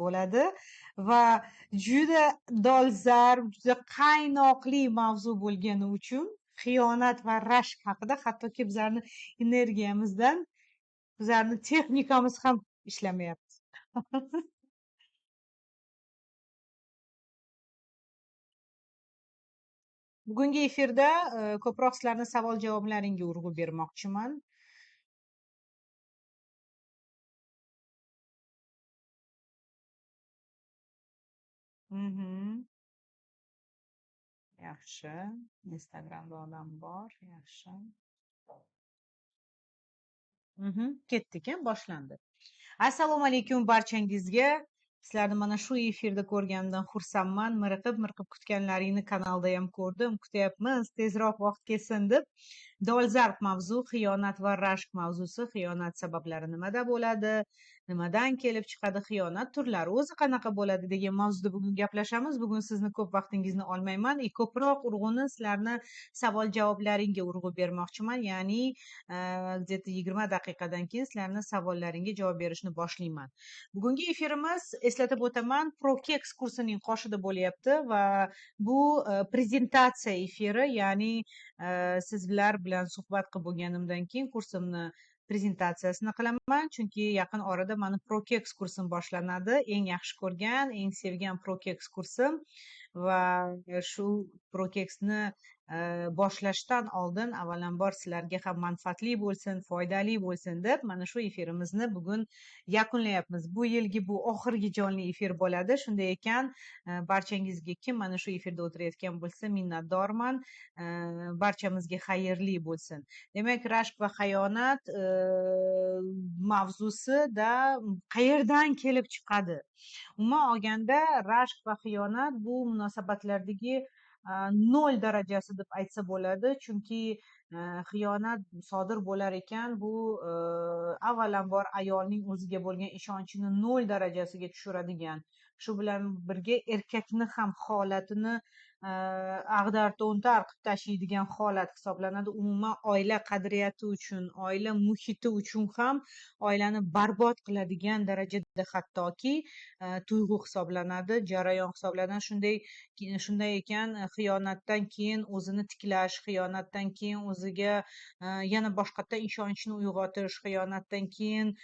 bo'ladi va juda dolzarb, juda qaynoqli mavzu bo'lgani uchun xiyonat va rashk haqida, hattoki bizlarni energiyamizdan, bizlarni texnikamiz ham ishlamayapti. Bugungi efirda ko'proq sizlarni savol javoblaringga urg'u bermoqchiman. Yaxshi. Instagramda odam bor. Yaxshi. Ketdik, boshlandi. Assalomu alaykum barchangizga. Sizlarni mana shu efirda ko'rganimdan xursandman. Miriqib kutganlaringni kanalda ham ko'rdim. Kutyapmiz, tezroq vaqt kelsin deb. Dolzarb mavzu xiyonat va rashk mavzusi. Xiyonat sabablari nimada bo'ladi? Nimadan kelib chiqadi? Xiyonat turlari o'zi qanaqa bo'ladi degan mavzuda bugun gaplashamiz. Bugun sizni ko'p vaqtingizni olmayman. Ko'proq urg'uni sizlarni savol javoblaringga urg'u bermoqchiman. Ya'ni где-то 20 daqiqadan keyin sizlarni savollaringga javob berishni boshlayman. Bugungi efirimiz, eslatib o'taman, ProKex kursining qoshida bo'lyapti va bu prezentatsiya efiri, ya'ni sizlar bilan suhbat qilib bo'lganimdan keyin kursimni prezentatsiyasini qilaman, chunki yaqin orada mani ProKex kursim boshlanadi. Eng yaxshi ko'rgan, eng sevgan ProKex kursim va shu ProKexni boshlashdan oldin avvalambor sizlarga ham manfaatli bo'lsin, foydali bo'lsin deb mana shu efirimizni bugun yakunlayapmiz. Bu yilgi bu oxirgi jonli efir bo'ladi. Shunday ekan, barchangizga kim mana shu efirda o'tirayotgan bo'lsa minnatdorman. Barchamizga xayrli bo'lsin. Demak, rashk va xiyonat mavzusida qayerdan kelib chiqadi? Umuman olganda, rashk va xiyonat bu munosabatlardagi 0 darajasi deb aytsa bo'ladi, chunki xiyonat sodir bo'lar ekan, bu avvalambor ayolning o'ziga bo'lgan ishonchini 0 darajasiga tushiradigan, shu bilan birga erkakni ham holatini ag'dar to'ntar qilib tashlaydigan holat hisoblanadi. Umuman oila qadriyati uchun, oila muhiti uchun ham oilani barbod qiladigan darajada hattoki tuyg'u hisoblanadi, jarayon hisoblanadi. Shunday ekan, xiyonatdan keyin o'zini tiklash, xiyonatdan keyin o'ziga yana boshqatdan ishonchni uyg'otish, xiyonatdan keyin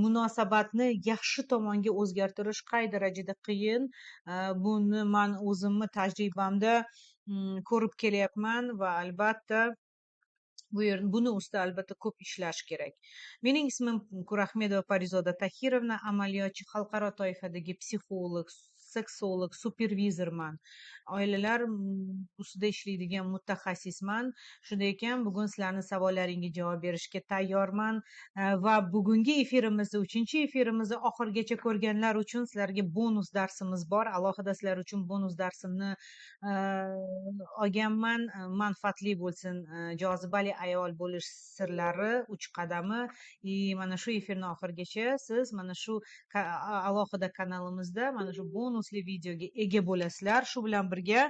munosabatni yaxshi tomonga o'zgartirish qay darajada qiyin, buni men o'zimni tajribamda ko'rib kelyapman va albatta buni ustida albatta ko'p ishlash kerak. Mening ismim Kurahmedova Parizoda Tahirovna, amaliyotchi, xalqaro toifadagi psixolog, seksolog, supervizorman. Oilalar ustida ishlaydigan mutaxassisman. Shunday ekan, bugun sizlarning savollaringizga javob berishga tayyorman va bugungi efirimizni, 3-efirimizni oxirigacha ko'rganlar uchun sizlarga bonus darsimiz bor. Alohida sizlar uchun bonus darsimni olganman. Manfaatli bo'lsin. Jozibali ayol bo'lish sirlari 3 qadami. Mana shu efirni oxirigacha siz mana shu alohida kanalimizda mana shu bonusli videoga ega bo'lasizlar. Shu bilan birga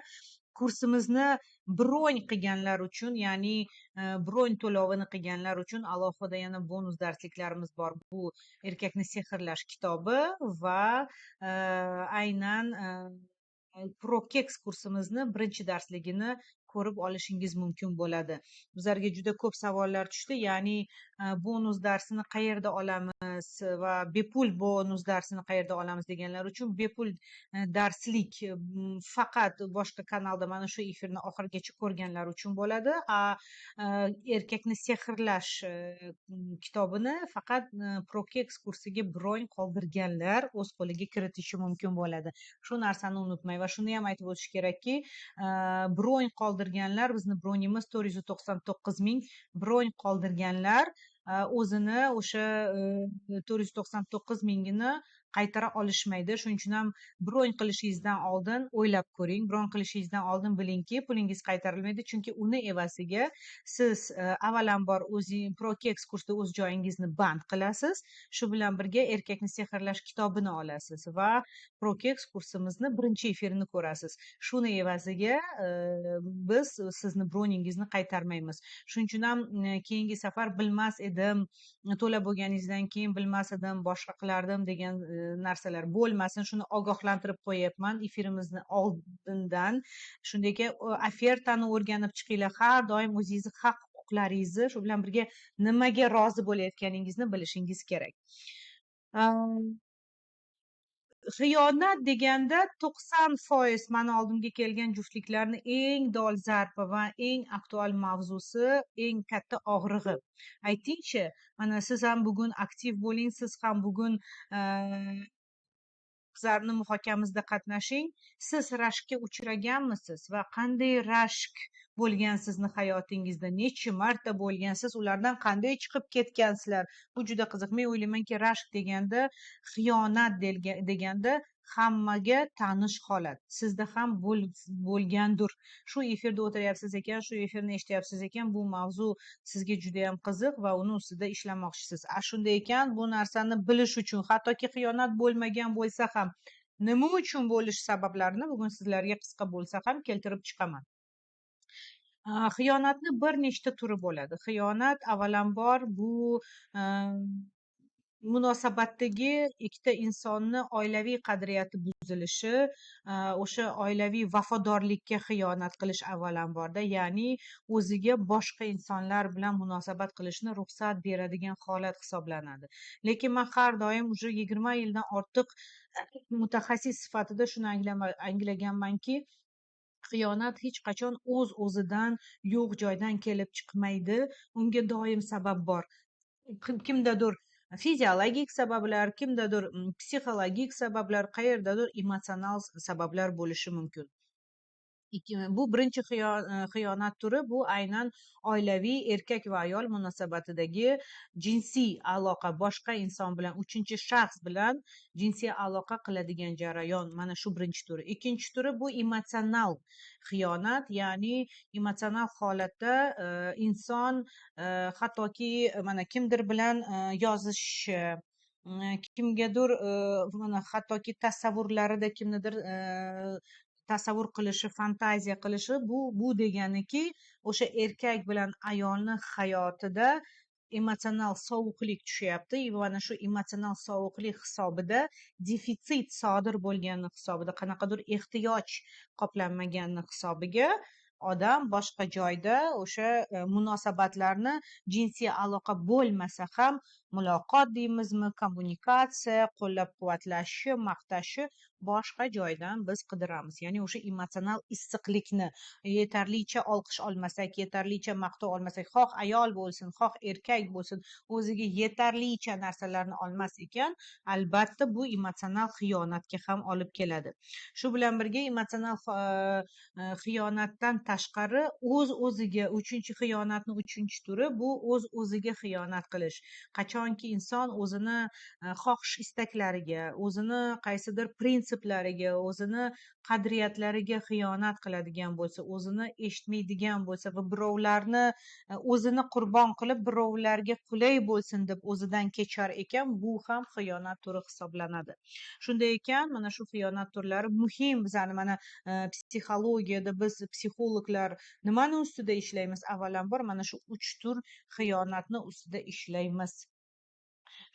kursimizni bron qilganlar uchun, ya'ni bron to'lovini qilganlar uchun alohida yana bonus darsliklarimiz bor. Bu erkakni sehrlash kitobi va aynan ProKex kursimizni birinchi darsligini ko'rib olishingiz mumkin bo'ladi. Bizlarga juda ko'p savollar tushdi, ya'ni bonus darsini qayerda olamiz va bepul bonus darsini qayerda olamiz deganlar uchun bepul darslik faqat boshqa kanalda mana shu efirni oxirigacha ko'rganlar uchun bo'ladi. Erkakni sehrlash kitobini faqat ProKex kursiga bron qoldirganlar o'z qo'liga kiritishi mumkin bo'ladi. Shu narsani unutmang va shuni ham aytib o'tish kerakki, bron qoldirganlar, bizni bronimiz 499 ming. Bron qoldirganlar o'zini o'sha 499 mingini qaytara olishmaydi. Shuning uchun ham bron qilishingizdan oldin o'ylab ko'ring. Bron qilishingizdan oldin bilingki, pulingiz qaytarilmaydi, chunki uni evaziga siz avvalambor o'zingiz ProKex kursda o'z joyingizni band qilasiz. Shu bilan birga erkakni sehrlash kitobini olasiz va ProKex kursimizni birinchi efirini ko'rasiz. Shuni evaziga biz sizni broningizni qaytarmaymiz. Shuning uchun ham keyingi safar bilmas edim, to'lab bo'lganingizdan keyin bilmas edim, boshqa qilardim degan narsalar bo'lmasin, shuni ogohlantirib qo'yapman efirimizni oldindan. Shunday ekan, ofertani o'rganib chiqinglar, har doim o'zingizni haq huquqlaringizni, shu bilan birga nimaga rozi bo'layotganingizni bilishingiz kerak. Xiyonat deganda 90% mana oldimga kelgan juftliklarni eng dolzarb va eng aktual mavzusi, eng katta og'rig'i. Aytingchi, mana siz ham bugun aktiv bo'ling, siz ham bugun bizlarni muhokamamizda qatnashing. Siz rashkka uchraganmisiz va qanday rashk bo'lgan sizni hayotingizda, necha marta bo'lgansiz, ulardan qanday chiqib ketgansizlar? Bu juda qiziq. Men o'ylaymanki, rashk deganda, xiyonat deganda hammaga tanish holat. Sizda ham bo'lgandir. Shu efirda o'tiryapsiz ekan, shu efirni eshityapsiz ekan, bu mavzu sizga juda ham qiziq va uni ustida ishlamoqchisiz. Shunday ekan, bu narsani bilish uchun, hattoki xiyonat bo'lmagan bo'lsa ham, nima uchun bo'lish sabablarini bugun sizlarga qisqa bo'lsa ham keltirib chiqaman. Xiyonatni bir nechta turi bo'ladi. Xiyonat avvalambor bu munosabatdagi ikkita insonni oilaviy qadriyati buzilishi, o'sha oilaviy vafodorlikka xiyonat qilish avvalamborda, ya'ni o'ziga boshqa insonlar bilan munosabat qilishni ruxsat beradigan holat hisoblanadi. Lekin men har doim уже 20 yildan ortiq mutaxassis sifatida shuni anglaganmanki, xiyonat hech qachon o'z-o'zidan yo'q joydan kelib chiqmaydi. Unga doim sabab bor. Kimdadir fiziologik sabablar, kimdadir psixologik sabablar, qayerdadir emotsional sabablar bo'lishi mumkin. Bu birinchi xiyonat turi, bu aynan oilaviy erkak va ayol munosabatidagi jinsiy aloqa, boshqa inson bilan, uchinchi shaxs bilan jinsiy aloqa qiladigan jarayon. Mana shu birinchi turi. Ikkinchi turi bu emotsional xiyonat, ya'ni emotsional holatda inson hattoki mana kimdir bilan yozishi, kimgadir mana hattoki tasavvurlarida kimnidir tasavvur qilishi, fantaziya qilishi, bu deganiki, o'sha erkak bilan ayolni hayotida emotsional sovuqlik tushyapti va mana shu emotsional sovuqlik hisobida defitsit sodir bo'lgani hisobida, qanaqadir ehtiyoj qoplanmagani hisobiga odam boshqa joyda o'sha munosabatlarni jinsiy aloqa bo'lmasa ham muloqot deymizmi, kommunikatsiya, qo'llab-quvvatlashi, maqtashi boshqa joydan biz qidiramiz. Ya'ni o'sha emotsional issiqlikni yetarlicha olqish olmasak, yetarlicha maqtov olmasak, xoh ayol bo'lsin, xoh erkak bo'lsin, o'ziga yetarlicha narsalarni olmas ekan, albatta bu emotsional xiyonatga ham olib keladi. Shu bilan birga emotsional xiyonatdan tashqari o'z-o'ziga, uchinchi xiyonatni uchinchi turi bu o'z-o'ziga xiyonat qilish. Qachonki inson o'zini xohish istaklariga, o'zini qaysidir prinsiplariga, o'zini qadriyatlariga xiyonat qiladigan bo'lsa, o'zini eshitmaydigan bo'lsa va birovlarni o'zini qurbon qilib, birovlarga qulay bo'lsin deb o'zidan kechar ekan, bu ham xiyonat turi hisoblanadi. Shunday ekan, mana shu xiyonat turlari muhim. Bizani mana psixologiyada biz psixologlar nimani ustida ishlaymiz? Avvalambor mana shu 3 tur xiyonatni ustida ishlaymiz.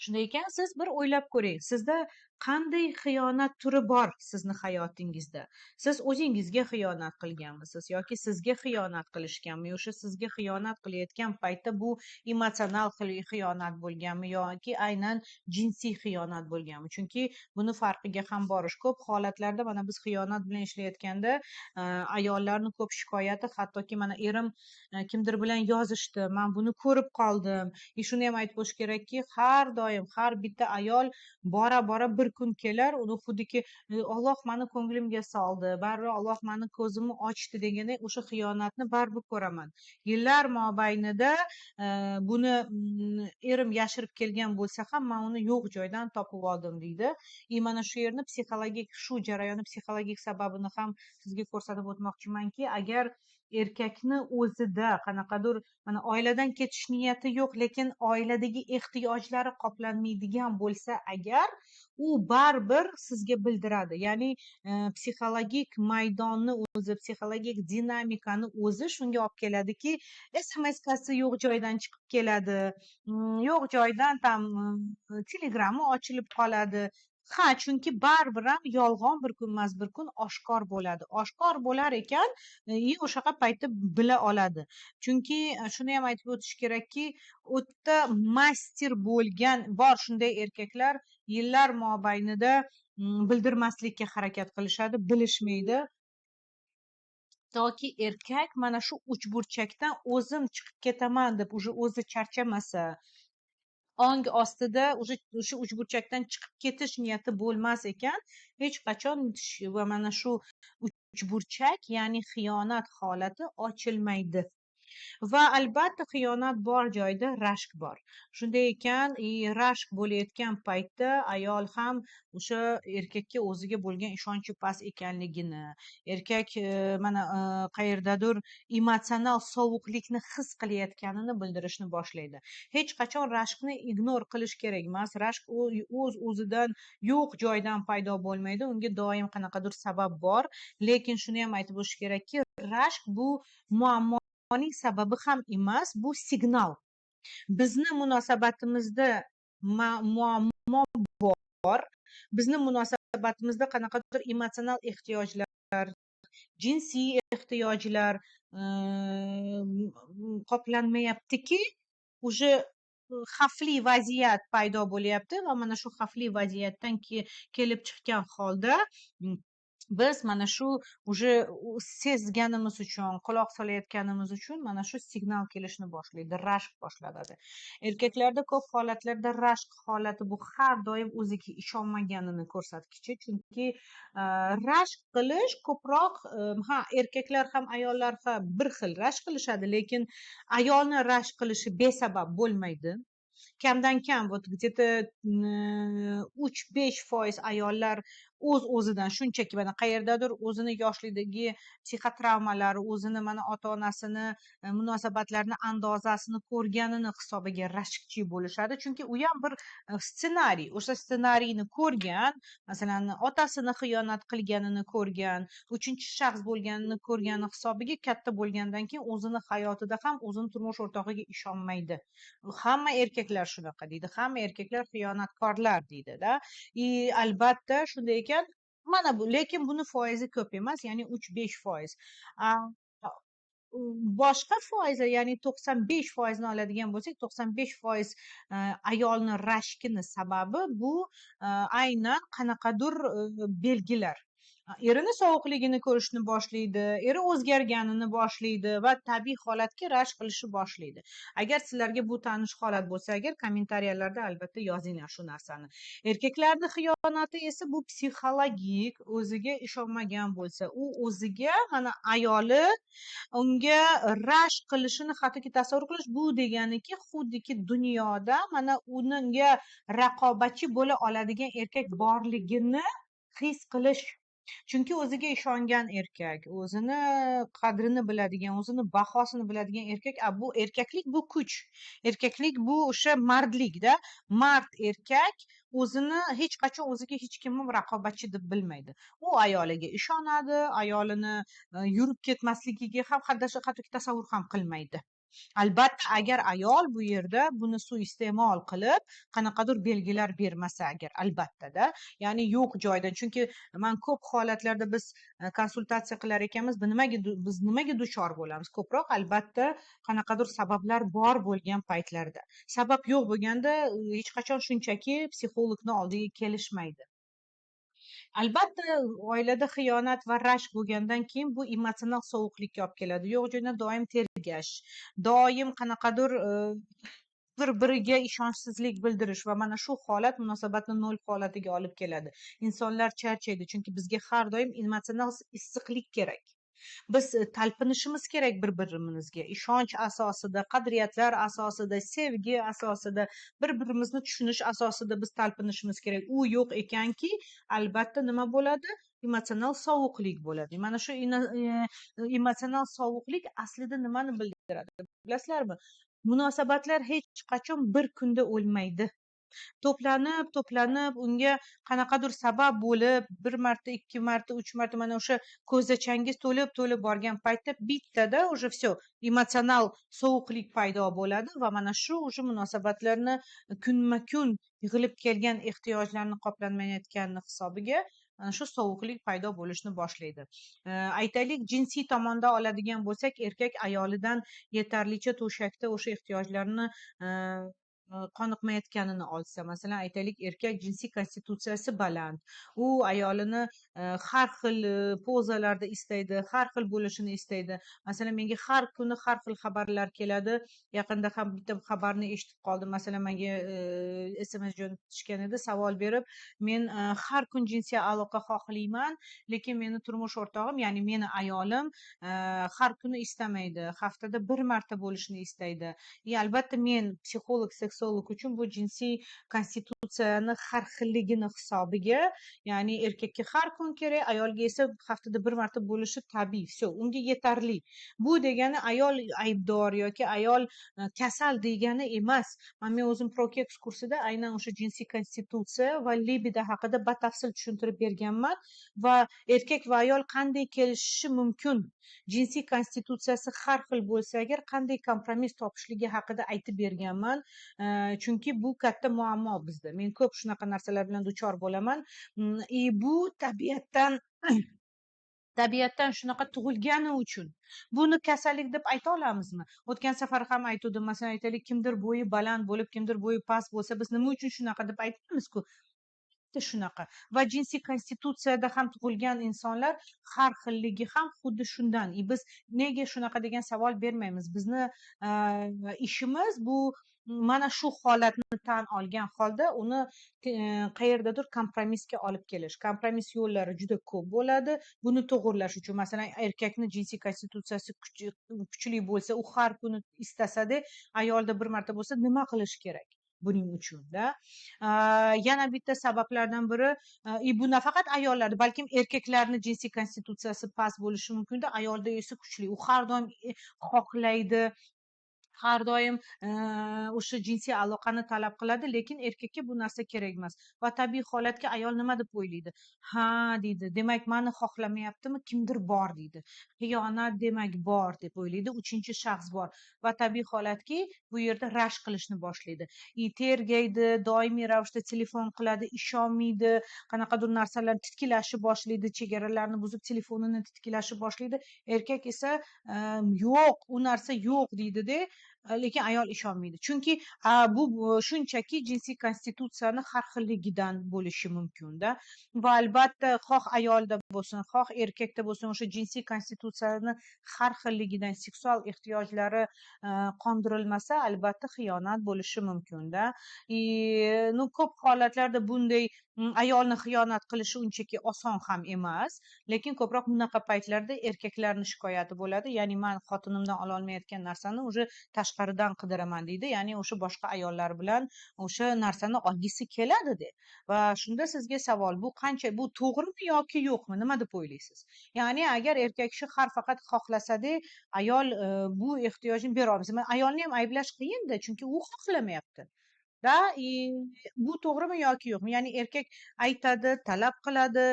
Shunday ekan, siz bir o'ylab ko'ring, sizda qanday xiyonat turi bor sizni hayotingizda? Siz o'zingizga xiyonat qilganmisiz yoki sizga xiyonat qilishganmi? O'sha sizga xiyonat qilayotgan paytda bu emotsional xiyonat bo'lganmi yoki aynan jinsiy xiyonat bo'lganmi? Chunki buni farqiga ham borish. Ko'p holatlarda mana biz xiyonat bilan ishlayotganda ayollarni ko'p shikoyati, hattoki mana erim kimdir bilan yozishdi, men buni ko'rib qoldim. Shuni ham aytib qo'yish kerakki, har doim har bitta ayol bora bir kun kelar, uni xuddiki Alloh meni ko'nglimga soldi, baribir Alloh meni ko'zimni ochdi deganda o'sha xiyonatni baribir ko'raman. Yillar mobaynida buni erim yashirib kelgan bo'lsa ham men uni yo'q joydan topib oldim deydi. Mana shu yerni psixologik, shu jarayonni psixologik sababini ham sizga ko'rsatib o'tmoqchimanki, agar erkakni o'zida qanaqadir mana oiladan ketish niyati yo'q, lekin oiladagi ehtiyojlari qoplanmaydigan bo'lsa agar, u baribir sizga bildiradi. Ya'ni psixologik maydonni o'zi, psixologik dinamikani o'zi shunga olib keladiki, SMS-kasi yo'q joydan chiqib keladi, yo'q joydan tam telegrammi ochilib qoladi, Ha, chunki baribir ham yolg'on bir kun emas bir kun oshkor bo'ladi. Oshkor bo'lar ekan, и o'shaqa paytda bila oladi. Chunki shuni ham aytib o'tish kerakki, u yerda master bo'lgan bor shunday erkaklar yillar mobaynida bildirmaslikka harakat qilishadi, bilishmaydi. Toki erkak mana shu uchburchakdan o'zim chiqib ketaman deb уже o'zi charchamasa, ong ostida o'sha uchburchakdan chiqib ketish niyati bo'lmas ekan, hech qachon va mana shu uchburchak ya'ni xiyonat holati ochilmaydi. Va albatta xiyonat bor joyda rashk bor. Shunday ekan, rashk bo'layotgan paytda ayol ham o'sha erkakka o'ziga bo'lgan ishonchi past ekanligini, erkak mana qayerdadir emotsional sovuqlikni his qilayotganini bildirishni boshlaydi. Hech qachon rashkni ignor qilish kerak emas. Rashk o'z o'zidan yo'q joydan paydo bo'lmaydi. Unga doim qanaqadir sabab bor. Lekin shuni ham aytib o'tish kerakki, rashk bu muammo sababi ham emas, bu signal. Bizni munosabatimizda muammo bor. Bizni munosabatimizda qanaqadir emotsional ehtiyojlar, jinsiy ehtiyojlar qoplanmayaptiki, уже xavfli vaziyat paydo bo'lyapti va mana shu xavfli vaziyatdan kelib chiqqan holda biz mana shu уже sezganimiz uchun, quloq solayotganimiz uchun mana shu signal kelishni boshlaydi, rashk boshlanadi. Erkaklarda ko'p holatlarda rashk holati bu har doim o'ziga ishonmaganini ko'rsatkichi, chunki rashk qilish ko'proq ha, erkaklar ham ayollar ham bir xil rashk qilishadi, lekin ayolni rashk qilishi besabab bo'lmaydi. Kamdan kam вот где-то 3-5% ayollar o'zidan shunchaki mana qayerdadir o'zini yoshlikdagi psixotravmalari, o'zini mana ota-onasini munosabatlarini andozasini ko'rganini hisobiga rashkchi bo'lishadi. Chunki u ham bir ssenariy. O'sha ssenariyni ko'rgan, masalan, otasini xiyonat qilganini ko'rgan, uchinchi shaxs bo'lganini ko'rgani hisobiga katta bo'lgandan keyin o'zini hayotida ham o'zini turmush o'rtog'iga ishonmaydi. Hamma erkaklar shunaqa deydi, hamma erkaklar xiyonatkorlar deydida. Albatta shunday ekan, mana bu, lekin buni foizi ko'p emas, ya'ni 3-5%. Boshqa foizlar, ya'ni 95% oladigan bo'lsak, 95% ayolni rashkini sababi bu aynan qanaqadir belgilar. Erini sovuqligini ko'rishni boshlaydi, eri o'zgarganini boshlaydi va tabiiy holatga rashk qilishni boshlaydi. Agar sizlarga bu tanish holat bo'lsa, agar kommentariyalarda albatta yozinglar shu narsani. Erkaklarning xiyonati esa bu psixologik, o'ziga ishonmagan bo'lsa, u o'ziga mana ayoli unga rashk qilishini hattoki tasavvur qilish, bu deganiki xuddiki dunyoda mana unga raqobatchi bo'la oladigan erkak borligini his qilish. Chunki o'ziga ishongan erkak, o'zini qadrini biladigan, o'zini bahosini biladigan erkak, bu erkaklik, bu kuch. Erkaklik bu o'sha mardlikda. Mard erkak o'zini hech qachon o'ziga hech kim raqobatchi deb bilmaydi. U ayoliga ishonadi, ayolini yurib ketmasligiga ham hattoki tasavvur ham qilmaydi. Albatta, agar ayol bu yerda buni suiiste'mol qilib qanaqadir belgilar bermasa agar, albattada, ya'ni yo'q joydan. Chunki man ko'p holatlarda biz konsultatsiya qilar ekanmiz, biz nimaga duchor bo'lamiz? Ko'proq albatta qanaqadir sabablar bor bo'lgan paytlarda. Sabab yo'q bo'lganda hech qachon shunchaki psixologni oldiga kelishmaydi. Albatta, oilada xiyonat va rashk bo'lgandan keyin bu emotsional sovuqlikka olib keladi. Yo'q joydan doim tergash, doim qanaqadir bir-biriga ishonchsizlik bildirish va mana shu holat munosabatni nol holatiga olib keladi. Insonlar charchaydi, chunki bizga har doim emotsional issiqlik kerak. Biz talpinishimiz kerak bir-birimizga, ishonch asosida, qadriyatlar asosida, sevgi asosida, bir-birimizni tushunish asosida biz talpinishimiz kerak. U yo'q ekanki, albatta nima bo'ladi? Emotsional sovuqlik bo'ladi. Mana shu emotsional sovuqlik aslida nimani bildiradi? Bilasizlarmi? Munosabatlar hech qachon bir kunda o'lmaydi. to'planib unga qanaqadir sabab bo'lib 1 marta 2 marta 3 marta mana o'sha ko'zachangiz to'lib borgan paytda bittada уже все emotsional sovuqlik paydo bo'ladi va mana shu уже munosabatlarni kunma kun yig'ilib kelgan ehtiyojlarni qoplanmayotgani hisobiga mana shu sovuqlik paydo bo'lishni boshlaydi. Aytaylik, jinsiy tomonda oladigan bo'lsak, erkak ayolidan yetarlicha to'shakda o'sha ehtiyojlarni qoniqmayotganini olsa, masalan aytaylik, erkak jinsiy konstitutsiyasi baland, u ayolini har xil pozalarda istaydi, har xil bo'lishini istaydi. Masalan, menga har kuni har xil xabarlar keladi. Yaqinda ham bitta xabarni eshitib qoldim. Masalan, menga SMS jo'natishgan edi, savol berib, men har kun jinsiy aloqa xohlayman, lekin meni turmush o'rtog'im, ya'ni meni ayolim har kuni istamaydi, haftada 1 marta bo'lishni istaydi. Albatta, men psixolog, seksolog uchun bu jinsiy konstitutsiyani har xilligini hisobiga, ya'ni erkakka har kun kerak, ayolga esa haftada 1 marta bo'lishi tabiiy, все, unga yetarli. Bu degani ayol aybdor yoki ayol kasal degani emas. Men o'zim Prokex kursida aynan o'sha jinsiy konstitutsiya va libido haqida batafsil tushuntirib berganman va erkak va ayol qanday kelishishi mumkin, jinsiy konstitutsiyasi har xil bo'lsa agar qanday kompromiss topishligi haqida aytib berganman. Chunki bu katta muammo bizda. Men ko'p shunaqa narsalar bilan duchor bo'laman. Bu tabiatdan shunaqa tug'ilgani uchun buni kasallik deb ayta olamizmi? O'tgan safar ham aytdim, masalan aytaylik, kimdir bo'yi baland bo'lib, kimdir bo'yi past bo'lsa, biz nima uchun shunaqa deb aytamiz-ku? Shunaqa. Va jinsiy konstitutsiyada ham tug'ilgan insonlar har xilligi ham xuddi shundan. Biz nega shunaqa degan savol bermaymiz? Bizni ishimiz bu mana shu holatni tan olgan holda uni qayerdadir kompromissga olib kelish. Kompromiss yo'llari juda ko'p bo'ladi. Buni to'g'irlash uchun, masalan, erkakni jinsiy konstitutsiyasi kuchli bo'lsa, u har kuni istasada, ayolda 1 marta bo'lsa, nima qilish kerak? Buning uchun-da. Yana bitta sabablardan biri, bu nafaqat ayollarda, balkim erkaklarni jinsiy konstitutsiyasi past bo'lishi mumkin-da, ayolda esa kuchli. U har doim xohlaydi, har doim o'sha jinsiy aloqani talab qiladi, lekin erkakka bu narsa kerak emas. Va tabiiy holatga ayol nima deb o'ylaydi? Ha, deydi, demak meni xohlamayaptimi, kimdir bor, deydi. Xiyonat demak bor deb o'ylaydi, uchinchi shaxs bor. Va tabiiy holatki bu yerda rashk qilishni boshlaydi. Tergaydi, doimiy ravishda telefon qiladi, ishonmaydi, qanaqadir narsalar titkilashni boshlaydi, chegaralarni buzib telefonini titkilashni boshlaydi. Erkak esa yo'q, u narsa yo'q deydi-da, lekin ayol ishonmaydi. Chunki bu shunchaki jinsiy konstitutsiyani har xilligidan bo'lishi mumkin-da. Va albatta, xoh ayolda bo'lsin, xoh erkakda bo'lsin, o'sha jinsiy konstitutsiyani har xilligidan seksual ehtiyojlari qondirilmasa, albatta xiyonat bo'lishi mumkin-da. Ko'p holatlarda bunday ayolni xiyonat qilishi unchaki oson ham emas, lekin ko'proq bunaqa paytlarda erkaklarning shikoyati bo'ladi. Ya'ni men xotinimdan ola olmayotgan narsani уже tashqaridan qidiraman deydi, ya'ni o'sha boshqa ayollar bilan o'sha narsani olgisi keladi deb. Va shunda sizga savol, bu qancha, bu to'g'rimi yoki yo'qmi? Nima deb o'ylaysiz? Ya'ni agar erkak kishi faqat xohlasada, ayol bu ehtiyojni bera olmasa, ayolni ham ayblash qiyin-da, chunki u xohlamayapti. Bu to'g'rimi yoki yo'qmi? Ya'ni erkak aytadi, talab qiladi,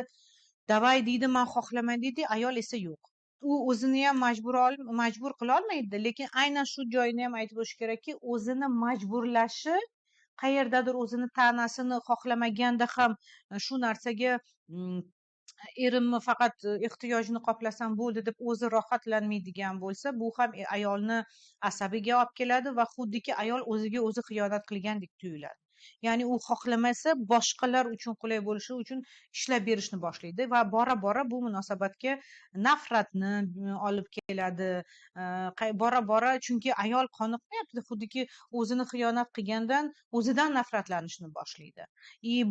davay deydi, men xohlaman deydi, ayol esa yo'q. U o'zini ham majbur qila olmaydi, lekin aynan shu joyini ham aytib o'tish kerakki, o'zini majburlashi, qayerdadir o'zini tanasini xohlamaganda ham shu narsaga erimni faqat ehtiyojini qoplasam bo'ldi deb o'zi rohatlanmaydigan bo'lsa, bu ham ayolni asabiga olib keladi va xuddiki ayol o'ziga o'zi xiyonat qilgandek tuyuladi. Ya'ni u xohlamasa, boshqalar uchun qulay bo'lishi uchun ishlab berishni boshlaydi va bora bu munosabatga nafratni olib keladi. Bora chunki ayol qoniqmayapti, xuddiki o'zini xiyonat qilgandan o'zidan nafratlanishni boshlaydi.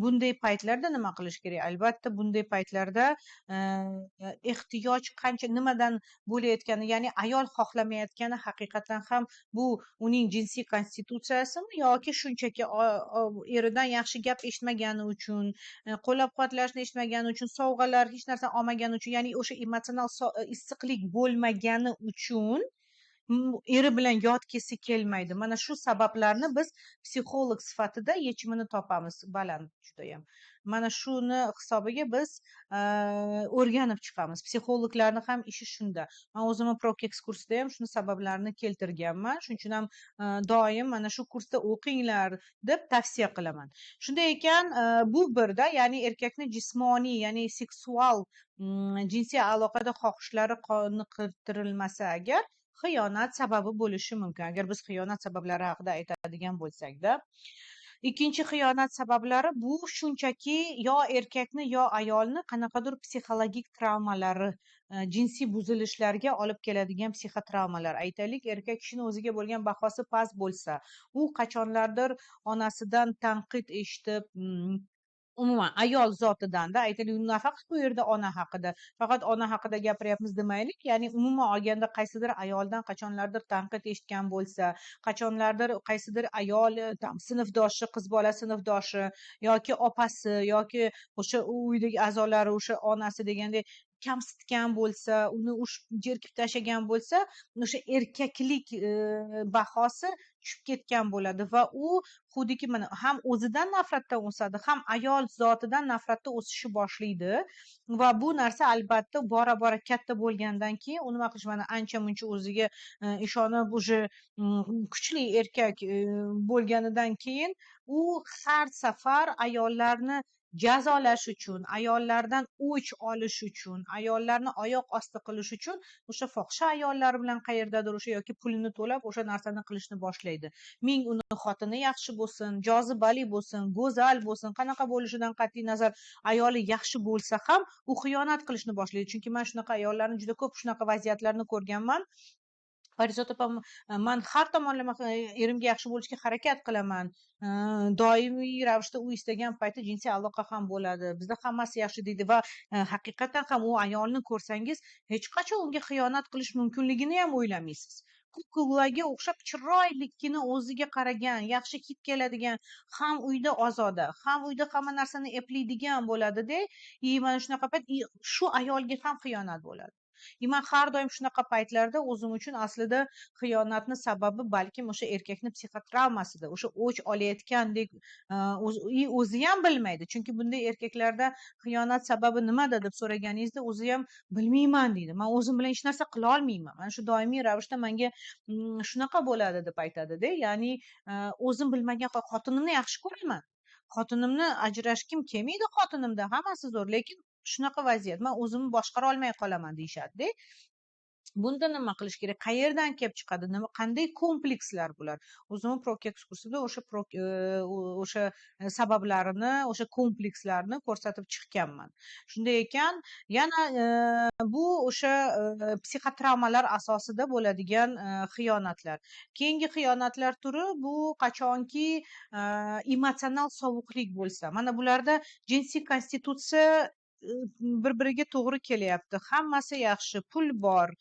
Bunday paytlarda nima qilish kerak? Albatta, bunday paytlarda ehtiyoj qancha nimadan bo'layotgani, ya'ni ayol xohlamayotgani haqiqatan ham bu uning jinsiy konstitutsiyasimi yoki shunchaki eridan yaxshi gap eshitmagani uchun, qo'llab-quvvatlashni eshitmagani uchun, sovg'alar, hech narsa olmagani uchun, ya'ni o'sha emotsional issiqlik bo'lmagani uchun eri bilan yotgisi kelmaydi. Mana shu sabablarni biz psixolog sifatida yechimini topamiz. Baland judayam. Mana shuni hisobiga biz o'rganib chiqamiz. Psixologlarni ham ishi shunda. Men o'zimni Prokex kursida ham shuni sabablarini keltirganman. Shuning uchun ham doim mana shu kursda o'qinglar deb tavsiya qilaman. Shunday ekan, bu birda, ya'ni erkakni jismoniy, ya'ni seksual jinsiy aloqada xohishlari qoniqtirilmasa agar xiyonat sababi bo'lishi mumkin. Agar biz xiyonat sabablari haqida aytadigan bo'lsak-da, ikkinchi xiyonat sabablari bu shunchaki yo erkakni yo ayolni qanaqadir psixologik travmalari, jinsiy buzilishlarga olib keladigan psixotravmalar. Aytaylik, erkak kishini o'ziga bo'lgan bahosi past bo'lsa, u qachonlardir onasidan tanqid eshitib, umuman ayol zotidanda, aytaylik, nafaqat bu yerda ona haqida, faqat ona haqida gapiryapmiz demaylik, ya'ni umuman olganda qaysidir ayoldan qachonlardir tanqid eshitgan bo'lsa, qachonlardir qaysidir ayol sinfdoshi, qiz bola sinfdoshi yoki opasi yoki o'sha uydagi a'zolari, o'sha onasi degandek kamsitgan bo'lsa, uni jerkib tashlagan bo'lsa, o'sha erkaklik bahosi tushib ketgan bo'ladi va u xuddiki mana ham o'zidan nafratdan o'sadi, ham ayol zotidan nafratda o'sishni boshlaydi va bu narsa albatta bora bora katta bo'lgandan keyin u nima qilish, mana ancha muncha o'ziga ishonib уже kuchli erkak bo'lganidan keyin u har safar ayollarni jazolash uchun, ayollardan o'ch olish uchun, ayollarni oyoq osti qilish uchun o'sha fohisha ayollar bilan qayerdadir o'sha yoki pulini to'lab o'sha narsani qilishni boshlaydi. Ming uni xotini yaxshi bo'lsin, jozibali bo'lsin, go'zal bo'lsin, qanaqa bo'lishidan qat'iy nazar ayoli yaxshi bo'lsa ham u xiyonat qilishni boshlaydi. Chunki men shunaqa ayollarni juda ko'p shunaqa vaziyatlarni ko'rganman. Farizod opam, man har tomonlama erimga yaxshi bo'lishga harakat qilaman. Doimiy ravishda u istagan paytda jinsiy aloqa ham bo'ladi. Bizda hammasi yaxshi deydi va haqiqatan ham u ayolni ko'rsangiz hech qachon unga xiyonat qilish mumkinligini ham o'ylamaysiz. Kuklaga o'xshab chiroylikgina o'ziga qaragan, yaxshi hid keladigan, ham uyda ozoda, ham uyda hamma narsani eplaydigan bo'ladi-da, mana shunaqa payt shu ayolga ham xiyonat bo'ladi. Man har doim shunaqa paytlarda o'zim uchun aslida xiyonatni sababi balkim o'sha erkakni psixotravmasida, o'sha o'ch olayotgandek o'zi ham bilmaydi. Chunki bunday erkaklarda xiyonat sababi nimada deb so'raganingizda o'zi ham bilmayman deydi. Men o'zim bilan hech narsa qila olmayman. Mana shu doimiy ravishda menga shunaqa bo'ladi deb aytadi-da. Ya'ni o'zim bilmagan xotinimni yaxshi ko'raman. Xotinimni ajrashgim kelmaydi, xotinimda hammasi zo'r, lekin shunaqa vaziyat, men o'zimni boshqara olmay qolaman deyishadi-da. Bunda nima qilish kerak? Qayerdan kelib chiqadi? Qanday komplekslar bular? O'zimni Prokex kursida o'sha sabablarini, o'sha komplekslarni ko'rsatib chiqqanman. Shunday ekan, yana bu o'sha psixotravmalar asosida bo'ladigan xiyonatlar. Keyingi xiyonatlar turi bu qachonki emotsional sovuqlik bo'lsa. Mana bularda jinsiy konstitutsiya bir-biriga to'g'ri kelyapti. Hammasi yaxshi, pul bor,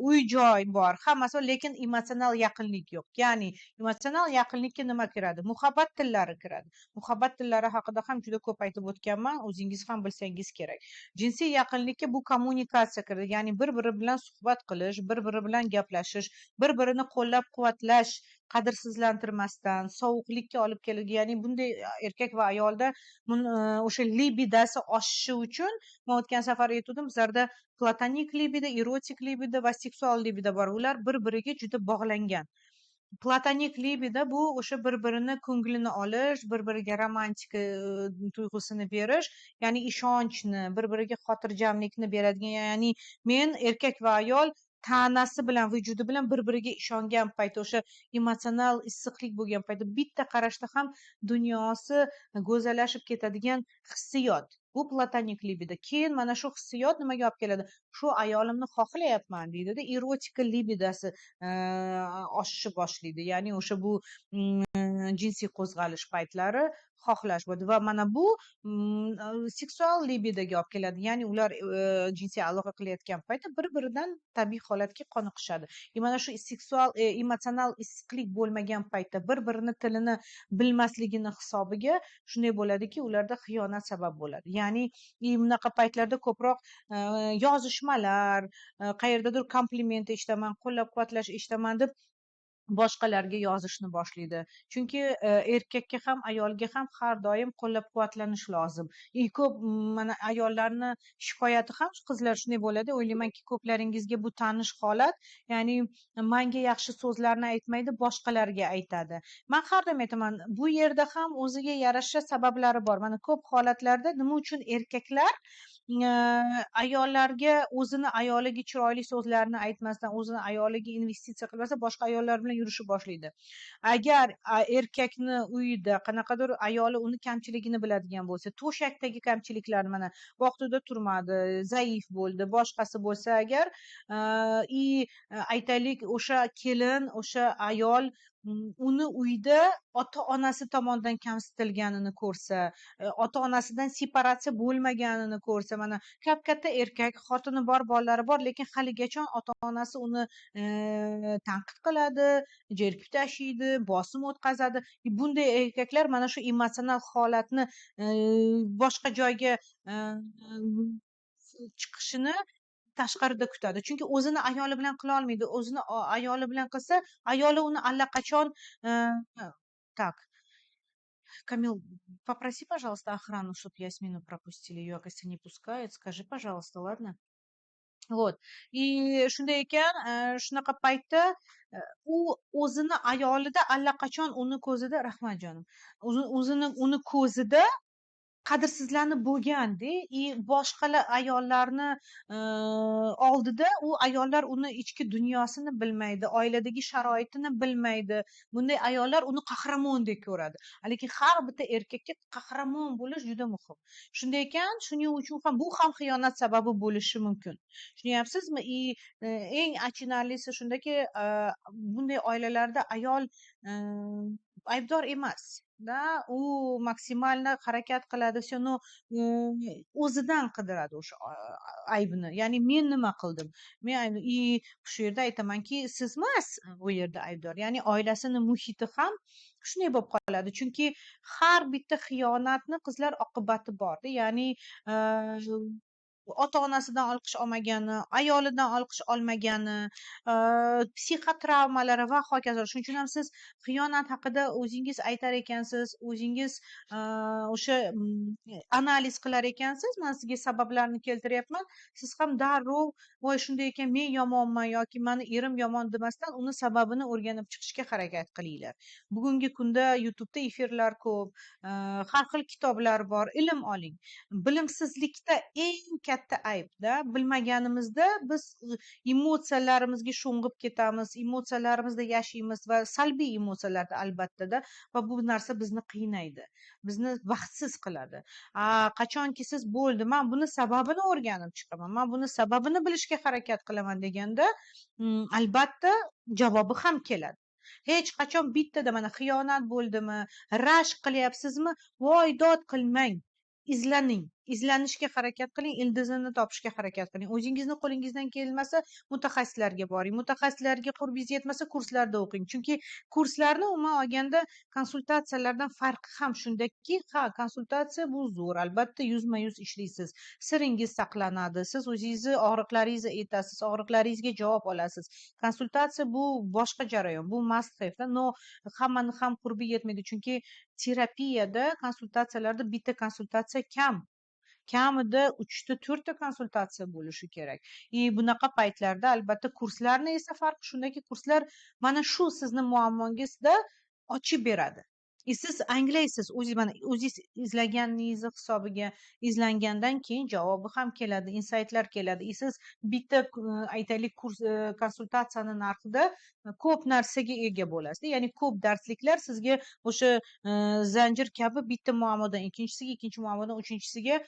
uy-joy bor, hammasi, lekin emotsional yaqinlik yo'q. Ya'ni emotsional yaqinlikka nima kiradi? Muhabbat tillari kiradi. Muhabbat tillari haqida ham juda ko'p aytib o'tganman, o'zingiz ham bilsangiz kerak. Jinsiy yaqinlikka bu kommunikatsiya kiradi. Ya'ni bir-biri bilan suhbat qilish, bir-biri bilan gaplashish, bir-birini qo'llab-quvvatlash, qadrsizlantirmasdan sovuqlikka olib keladi. Ya'ni bunday erkak va ayolda o'sha libidasi oshishi uchun, men o'tgan safar aytdim, bizlarda platonik libido, erotik libido va seksual libido bor. Ular bir-biriga juda bog'langan. Platonik libido bu o'sha bir-birini ko'nglini olish, bir-biriga romantika tuyg'usini berish, ya'ni ishonchni, bir-biriga xotirjamlikni beradigan, ya'ni men erkak va ayol tanasi bilan, vujudi bilan bir-biriga ishongan payt, o'sha emotsional issiqlik bo'lgan paytda bitta qarashda ham dunyosi go'zallashib ketadigan hissiyot. Bu platonik libido. Keyin mana shu hissiyot nimaga olib keladi? Shu ayolimni xohlayapman deydi-da, erotika libidosi oshishni boshlaydi. Ya'ni o'sha bu jinsiy qo'zg'alish paytlari xohlash bo'ladi va mana bu seksual libidoga olib keladi. Ya'ni ular jinsiy aloqa qilayotgan paytda bir-biridan tabiiy holatga qoniqishadi. Mana shu seksual emotsional issiqlik bo'lmagan paytda bir-birini tilini bilmasligini hisobiga shunday bo'ladiki, ularda xiyonat sabab bo'ladi. ya'ni bunaqa paytlarda ko'proq yozishmalar, qayerdadir kompliment eshitaman, qo'llab-quvvatlash eshitaman deb boshqalarga yozishni boshlaydi. Chunki erkakka ham ayolga ham har doim qo'llab-quvvatlanish lozim. Ko'p mana ayollarni shikoyati ham qizlar shunday bo'ladi. O'ylaymanki, ko'plaringizga bu tanish holat. Ya'ni menga yaxshi so'zlarni aytmaydi, boshqalarga aytadi. Men har doim aytaman, bu yerda ham o'ziga yarasha sabablari bor. Mana ko'p holatlarda nima uchun erkaklar ayollarga o'zini ayoliga chiroyli so'zlarni aytmasdan, o'zini ayoliga investitsiya qilmasa, boshqa ayollar bilan yurishni boshlaydi. Agar erkakni uyida qanaqadir ayoli uni kamchiligini biladigan bo'lsa, to'shakdagi kamchiliklarni mana vaqtida turmadi, zaif bo'ldi, boshqasi bo'lsa agar aytaylik o'sha kelin, o'sha ayol uni uyda ota-onasi tomonidan kamsitilganini ko'rsa, ota-onasidan separatsiya bo'lmaganini ko'rsa, mana katta erkak, xotini bor, bolalari bor, lekin haligacha ota-onasi uni tanqid qiladi, jerkib tashlaydi, bosim o'tkazadi. Bunday erkaklar mana shu emotsional holatni boshqa joyga chiqishini tashqarida kutadi. Chunki o'zini ayoli bilan qila olmaydi. O'zini ayoli bilan qilsa, ayoli uni allaqachon так. Камил, попроси, пожалуйста, охрану, чтобы Ясмину пропустили. Ее, оказывается, не пускают. Скажи, пожалуйста, ладно? Вот. И shunday ekan, shunaqa paytda u o'zini ayolida allaqachon uni ko'zida, rahmat jonim, uni ko'zida qadrsizlanib bo'lganda, boshqalar ayollarni oldida u ayollar uni ichki dunyosini bilmaydi, oiladagi sharoitini bilmaydi. Bunday ayollar uni qahramondek ko'radi. Lekin har bitta erkakka qahramon bo'lish juda muhim. Shunday ekan, shuning uchun ham bu ham xiyonat sababi bo'lishi mumkin. Tushunyapsizmi? Eng achinarlisi shundaki, bunday oilalarda ayol aybdor emas. U maksimalni harakat qiladi, shuni o'zidan qidiradi o'sha aybni. Ya'ni men nima qildim? Men shu yerda aytamanki, siz emas u yerda aybdor. Ya'ni oilasini muhiti ham shunday bo'lib qoladi. Chunki har bitta xiyonatni qizlar oqibati borda. Ya'ni ota-onasidan olqish olmagani, ayolidan olqish olmagani, psixotravmalari va hokazo. Shuning uchun ham siz xiyonat haqida o'zingiz aytar ekansiz, o'zingiz o'sha analiz qilar ekansiz. Men sizga sabablarni keltiryapman. Siz ham darrov voy shunday ekan, men yomonman yoki meni erim yomon demasdan uni sababini o'rganib chiqishga harakat qilinglar. Bugungi kunda YouTube'da efirlar ko'p, har xil kitoblar bor, ilm oling. Bilimsizlikda eng katta aybda, bilmaganimizda biz emotsiyalarimizga sho'ng'ib ketamiz, emotsiyalarimizda yashaymiz va salbiy emotsiyalarda albatta-da, va bu narsa bizni qiynaydi, bizni baxtsiz qiladi. Qachonki siz bo'ldi, men buni sababini o'rganib chiqaman, men buni sababini bilishga harakat qilaman deganda, albatta javobi ham keladi. Hech qachon bittada mana xiyonat bo'ldimi, rashk qilyapsizmi, voy dod qilmang. Izlaning, izlanishga harakat qiling, ildizini topishga harakat qiling. O'zingizni qo'lingizdan kelmasa, mutaxassislarga boring. Mutaxassislarga qurbingiz yetmasa, kurslarda o'qing. Chunki kurslarni umuman olganda konsultatsiyalardan farqi ham shundaki, konsultatsiya bu zo'r. Albatta, yuzma-yuz ishlaysiz. Siringiz saqlanadi. Siz o'zingizni og'riqlaringizni aytasiz, og'riqlaringizga javob olasiz. Konsultatsiya bu boshqa jarayon, bu must have. No, hammani ham qurbi yetmaydi. Chunki terapiyada, konsultatsiyalarda bitta konsultatsiya kamida 3 ta 4 ta konsultatsiya bo'lishi kerak. Bunaqa paytlarda albatta kurslarni esa farqi shundaki, kurslar mana shu sizni muammongizda ochib beradi. Siz anglaysiz, o'zingiz izlaganingiz hisobiga izlangandan keyin javobi ham keladi, insaytlar keladi. Siz bitta aytaylik kurs konsultatsiyani narxida ko'p narsaga ega bo'lasiz. Ya'ni ko'p darsliklar sizga o'sha zanjir kabi bitta muammodan ikkinchisiga, ikkinchi muammodan uchinchisiga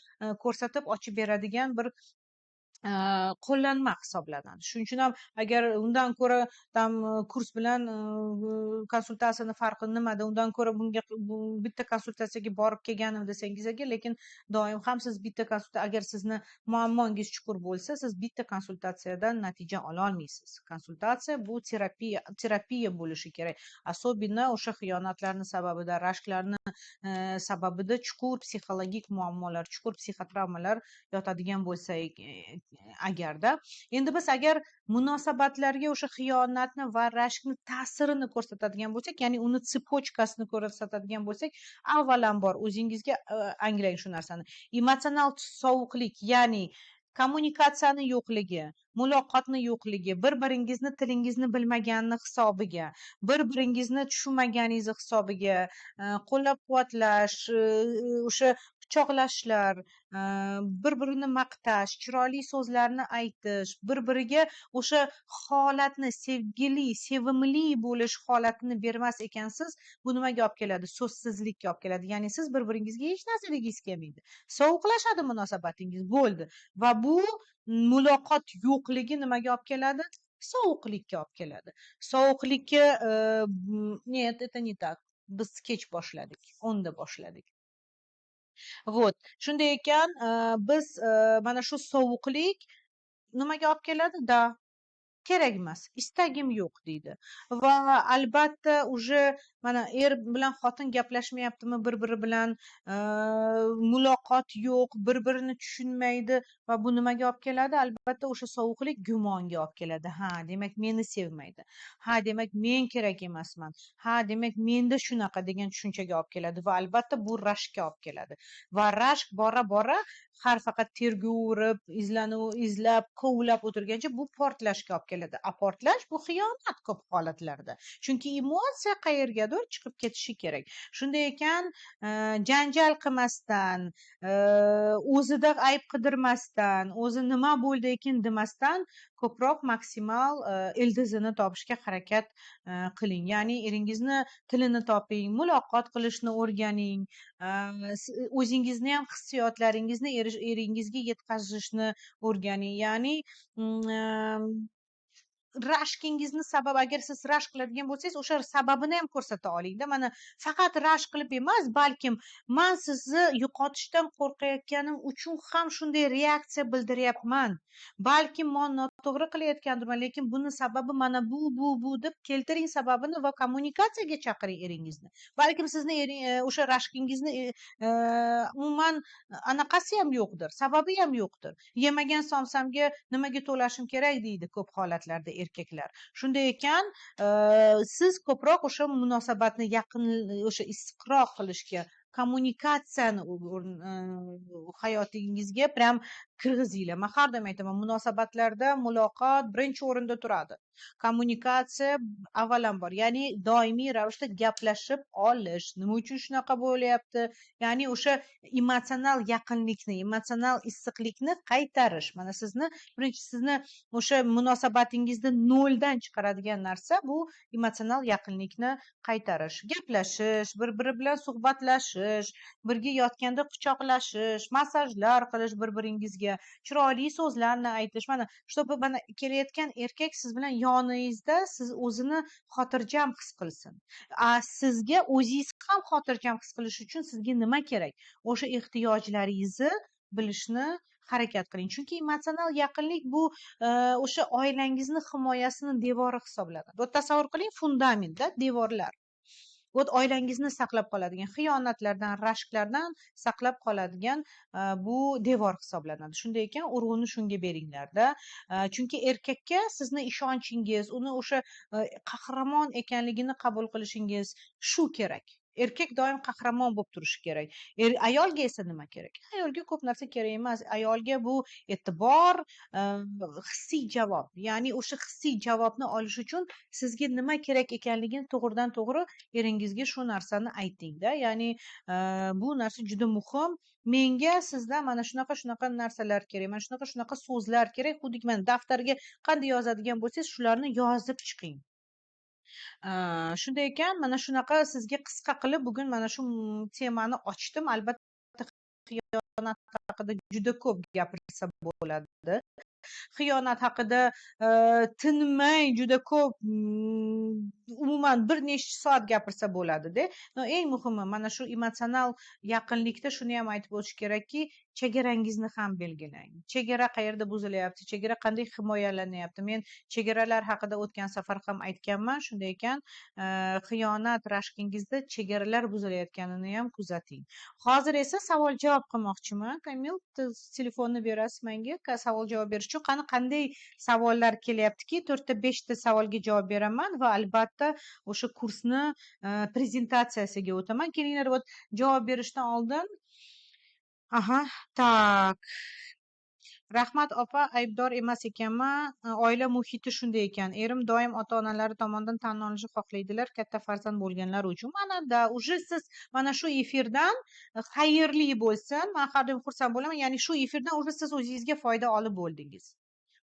ko'rsatib ochib beradigan bir qo'llanma hisoblanadi. Shuning uchun ham agar undan ko'ra tam kurs bilan konsultatsiyani farqi nimada, undan ko'ra bunga bitta konsultatsiyaga borib kelganim desangiz agar, lekin doim ham siz bitta agar sizni muammongiz chuqur bo'lsa, siz bitta konsultatsiyadan natija ololmaysiz. Konsultatsiya bu terapiya bo'lishi kerak. Особенно o'sha xiyonatlarni sababida, rashklarni sababida chuqur psixologik muammolar, chuqur psixotravmalar yotadigan bo'lsa agarda, endi biz agar munosabatlarga o'sha xiyonatni va rashkni ta'sirini ko'rsatadigan bo'lsak, ya'ni uni tseppochkasini ko'rsatadigan bo'lsak, avvalambor o'zingizga anglang shu narsani. Emotsional sovuqlik, ya'ni kommunikatsiyani yo'qligi, muloqotni yo'qligi, bir-biringizni tilingizni bilmaganini hisobiga, bir-biringizni tushunmaganingizni hisobiga qo'llab-quvvatlash, o'sha quchoqlashlar, bir-birini maqtash, chiroyli so'zlarni aytish, bir-biriga o'sha holatni, sevgili, sevimli bo'lish holatini bermas ekansiz, bu nimaga olib keladi? So'zsizlikka olib keladi. Ya'ni siz bir-biringizga hech narsa degingiz kelmaydi. Sovuqlashadi munosabatingiz, bo'ldi. Va bu muloqot yo'qligi nimaga olib keladi? Sovuqlikka olib keladi. Sovuqlikka нет, это не так. Biz kech boshladik, 10da boshladik. Вот. Shunday ekan, biz mana shu sovuqlik nimaga olib keladi? Da, kerak emas, istagim yo'q deydi. Va albatta уже mana bilan xotin gaplashmayaptimi bir-biri bilan, muloqot yo'q, bir-birini tushunmaydi va bu nimaga olib keladi? Albatta o'sha sovuqlik gumonga olib keladi. Ha, demak meni sevmaydi. Ha, demak men kerak emasman. Ha, demak menda shunaqa degan tushunchaga olib keladi va albatta bu rashkka olib keladi. Va rashk bora-bora har faqat terga urib, izlab, kovlab o'tirgancha bu portlashga olib keladi. A portlash bu xiyonat ko'p holatlarda. Chunki emotsiya qayergadir chiqib ketishi kerak. Shunday ekan, janjal qilmasdan, o'zida ayb qidirmasdan, o'zi nima bo'ldi ekan demasdan ko'proq maksimal ildizini topishga harakat qiling. Ya'ni eringizni tilini toping, muloqot qilishni o'rganing, o'zingizni ham hissiyotlaringizni eringizga yetkazishni o'rganing. Ya'ni rashkingizni sabab, agar siz rashk qiladigan bo'lsangiz, o'sha sababini ham ko'rsata olingda. Mana faqat rashk qilib emas, balkim men sizni yo'qotishdan qo'rqayotganim uchun ham shunday reaksiya bildiryapman. Balkim men noto'g'ri qilayotgandirman, lekin buni sababi mana bu deb keltiring sababini va kommunikatsiyaga chaqiring eringizni. Balkim sizni o'sha rashkingizni umuman anaqasi ham yo'qdir, sababi ham yo'qdir. Yemagan somsamga nimaga to'lashim kerak deydi ko'p holatlarda erkaklar. Shunday ekan, siz ko'proq o'sha munosabatni yaqin, o'sha issiqroq qilishga, kommunikatsiyani hayotingizga prям kirgizinglar. Men har doim aytaman, munosabatlarda muloqot birinchi o'rinda turadi. Kommunikatsiya avvalambor, ya'ni doimiy ravishda gaplashib olish. Nima uchun shunaqa bo'lyapti? Ya'ni o'sha emotsional yaqinlikni, emotsional issiqlikni qaytarish. Mana sizni o'sha munosabatingizda noldan chiqaradigan narsa bu emotsional yaqinlikni qaytarish. Gaplashish, bir-biri bilan suhbatlashish, birga yotganda quchoqlashish, massajlar qilish bir-biringizga, chiroyli so'zlarni aytish. Mana чтобы mana kelayotgan erkak siz bilan yoningizda siz o'zini xotirjam his qilsin. Sizga o'zingiz ham xotirjam his qilish uchun sizga nima kerak? O'sha ehtiyojlaringizni bilishni harakat qiling. Chunki emotsional yaqinlik bu o'sha oilangizni himoyasini devori hisoblanadi. Bu tasavvur qiling, fundamentda devorlar. Bu oilangizni saqlab qoladigan, xiyonatlardan, rashklardan saqlab qoladigan bu devor hisoblanadi. Shunday ekan, urg'uni shunga beringlarda. Chunki erkakka sizni ishonchingiz, uni o'sha qahramon ekanligini qabul qilishingiz shu kerak. Erkak doim qahramon bo'lib turishi kerak. Ayolga esa nima kerak? Ayolga ko'p narsa kerak emas. Ayolga bu e'tibor, hissiy javob. Ya'ni o'sha hissiy javobni olish uchun sizga nima kerak ekanligini to'g'ridan to'g'ri eringizga shu narsani aytingda. Ya'ni bu narsa juda muhim. Menga sizdan mana shunaqa narsalar kerak, mana shunaqa so'zlar kerak. Xuddi mana daftarga qanday yozadigan bo'lsangiz, shularni yozib chiqing. Shunday ekan, mana shunaqa sizga qisqa qilib bugun mana shu temani ochdim. Albatta xiyonat haqida juda ko'p gapirsa bo'ladi. xiyonat haqida tinmay juda ko'p umuman bir necha soat gapirsa bo'ladida. Eng muhimi mana shu emotsional yaqinlikda shuni ham aytib o'tish kerakki, chegarangizni ham belgilang. Chegara qayerda buzilyapti, chegara qanday himoyalanyapti. Men chegaralar haqida o'tgan safar ham aytganman. Shunday ekan, xiyonat rashkingizda chegaralar buzilayotganini ham kuzating. Hozir esa savol javob qilmoqchiman. Kamil, telefonni berasiz menga savol javob berish uchun. Qanday savollar kelyaptiki, 4 ta 5 ta savolga javob beraman va albatta o'sha kursni prezentatsiyasiga o'taman. Kelinglar, javob berishdan oldin tak. Rahmat opa, aybdor emas ekanman. Oila muhiti shunday ekan. Erim doim ota-onalari tomonidan tan olishni xohlaydilar, katta farzand bo'lganlar uchun. Mana уже siz mana shu efirdan xayrli bo'lsin. Men har doim xursand bo'laman. Ya'ni shu efirdan уже siz o'zingizga foyda olib bo'ldingiz.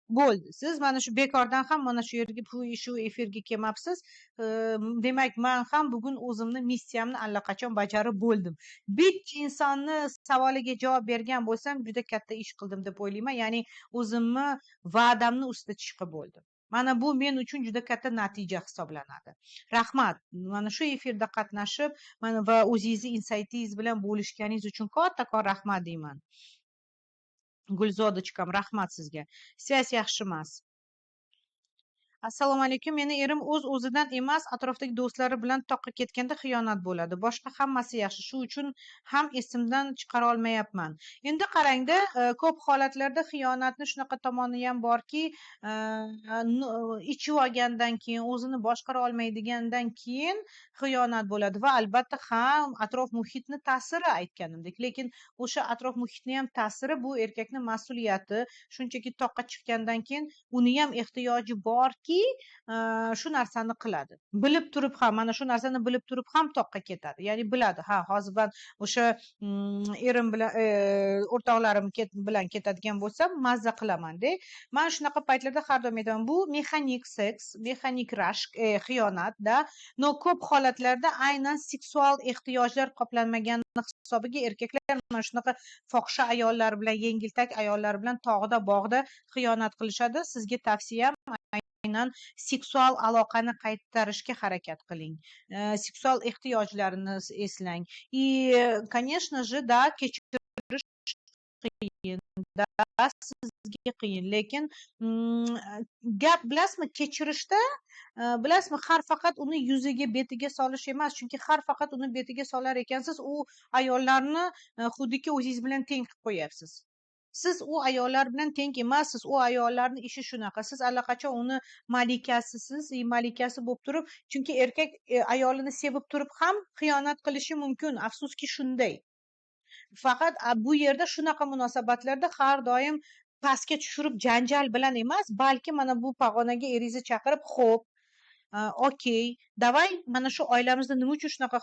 Bo'ldi. Siz mana shu bekordan ham mana shu yerga shu efirga kelmabsiz. Demak, men ham bugun o'zimni missiyamni allaqachon bajarib bo'ldim. Bitta insonni savoliga javob bergan bo'lsam, juda katta ish qildim deb o'ylayman. Ya'ni o'zimni va'damni ustida chiqib bo'ldim. Mana bu men uchun juda katta natija hisoblanadi. Rahmat. Mana shu efirda qatnashib, mana va o'zingizni insaytingiz bilan bo'lishganingiz uchun kattakon rahmat deyman. Gulzodachiqam, rahmat sizga. Svязь yaxshi emas. Assalomu alaykum. Meni erim o'z-o'zidan emas, atrofdagi do'stlari bilan toqqa ketganda xiyonat bo'ladi. Boshqa hammasi yaxshi. Shu uchun ham esimdan chiqara olmayapman. Endi qarangda, ko'p holatlarda xiyonatni shunaqa tomoni ham borki, ichib olgandan keyin, o'zini boshqara olmaydigandan keyin xiyonat bo'ladi va albatta ham atrof muhitni ta'siri aytganimdek. Lekin o'sha atrof muhitni ham ta'siri bu erkakning mas'uliyati. Shunchaki toqqa chiqqandan keyin uni ham ehtiyoji borki, shu narsani qiladi. Bilib turib ham, mana shu narsani bilib turib ham toqqa ketadi. Ya'ni biladi, hozir men o'sha erim bilan o'rtoqlarim bilan ketadigan bo'lsam, mazza qilaman-da. Men shunaqa paytlarda har doim aytaman, bu mexanik seks, mexanik rashk, xiyonat-da. No ko'p holatlarda aynan seksual ehtiyojlar qoplanmagan hisobiga erkaklar mana shunaqa fohisha ayollar bilan, yengiltak ayollar bilan tog'da, bog'da xiyonat qilishadi. Sizga tavsiyam aynan seksual aloqani qaytarishga harakat qiling. Seksual ehtiyojlarini eslang. И, конечно же, да, kechirish qiyin, da, sizga qiyin. Lekin gap bilasizmi, kechirishda bilasizmi, har faqat uni yuziga, betiga solish emas. Chunki har faqat uni betiga solar ekansiz, u ayollarni xuddiki o'zingiz bilan teng qilib qo'yapsiz. Siz u ayollar bilan teng emassiz. U ayollarning ishi shunaqa. Siz allaqachon uni malikasisiz, malikasi bo'lib turib, chunki erkak ayolini sevib turib ham xiyonat qilishi mumkin. Afsuski shunday. Faqat bu yerda shunaqa munosabatlarda har doim pastga tushirib janjal bilan emas, balki mana bu pog'onaga eringizni chaqirib, xo'p, okey, davay mana shu oilamizda nima uchun shunaqa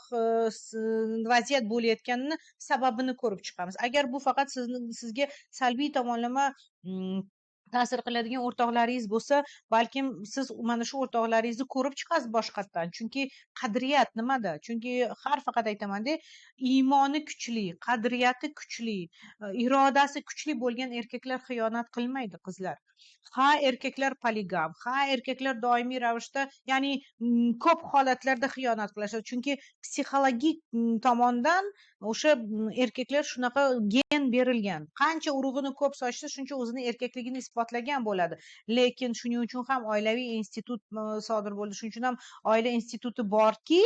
vaziyat bo'layotganini sababini ko'rib chiqamiz. Agar bu faqat sizga salbiy tomonlama ta'sir qiladigan o'rtoqlaringiz bo'lsa, balkim siz mana shu o'rtoqlaringizni ko'rib chiqasiz boshqatdan. Chunki qadriyat nimada? Chunki har faqat aytaman-da, iymoni kuchli, qadriyati kuchli, irodasi kuchli bo'lgan erkaklar xiyonat qilmaydi, qizlar. Erkaklar poligam, erkaklar doimiy ravishda, ya'ni ko'p holatlarda xiyonat qilishadi. Chunki psixologik tomondan o'sha erkaklar shunaqa gen berilgan. Qancha urug'ini ko'p sochsa, shuncha o'zini erkakligini isbotlagan bo'ladi. Lekin shuning uchun ham oilaviy institut sodir bo'ldi. Shuning uchun ham oila instituti borki,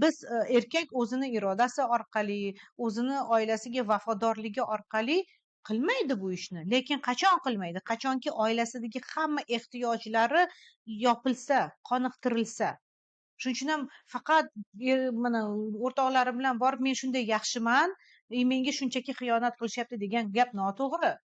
biz erkak o'zini irodasi orqali, o'zini oilasiga vafodorligi orqali qilmaydi bu ishni. Lekin qachon qilmaydi? Qachonki oilasidagi hamma ehtiyojlari yopilsa, qoniqtirilsa. Shuning uchun ham faqat mana o'rtoqlarim bilan borib, men shunday yaxshiman, menga shunchaki xiyonat qilishyapti degan gap noto'g'ri.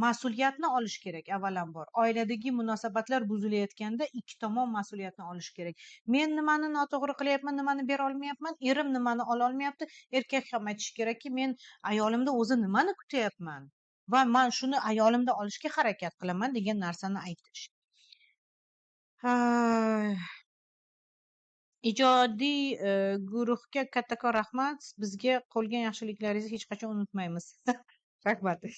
Mas'uliyatni olish kerak avvalambor. Oiladagi munosabatlar buzilayotganda ikki tomon mas'uliyatni olish kerak. Men nimani noto'g'ri qilyapman, nimani bera olmayapman, erim nimani ola olmayapti, erkak ham aytishi kerakki, men ayolimda o'zi nimani kutyapman va men shuni ayolimda olishga harakat qilaman degan narsani aytish. Ijodiy guruhga kattakon rahmat. Bizga qolgan yaxshiliklaringizni hech qachon unutmaymiz. Rahmat.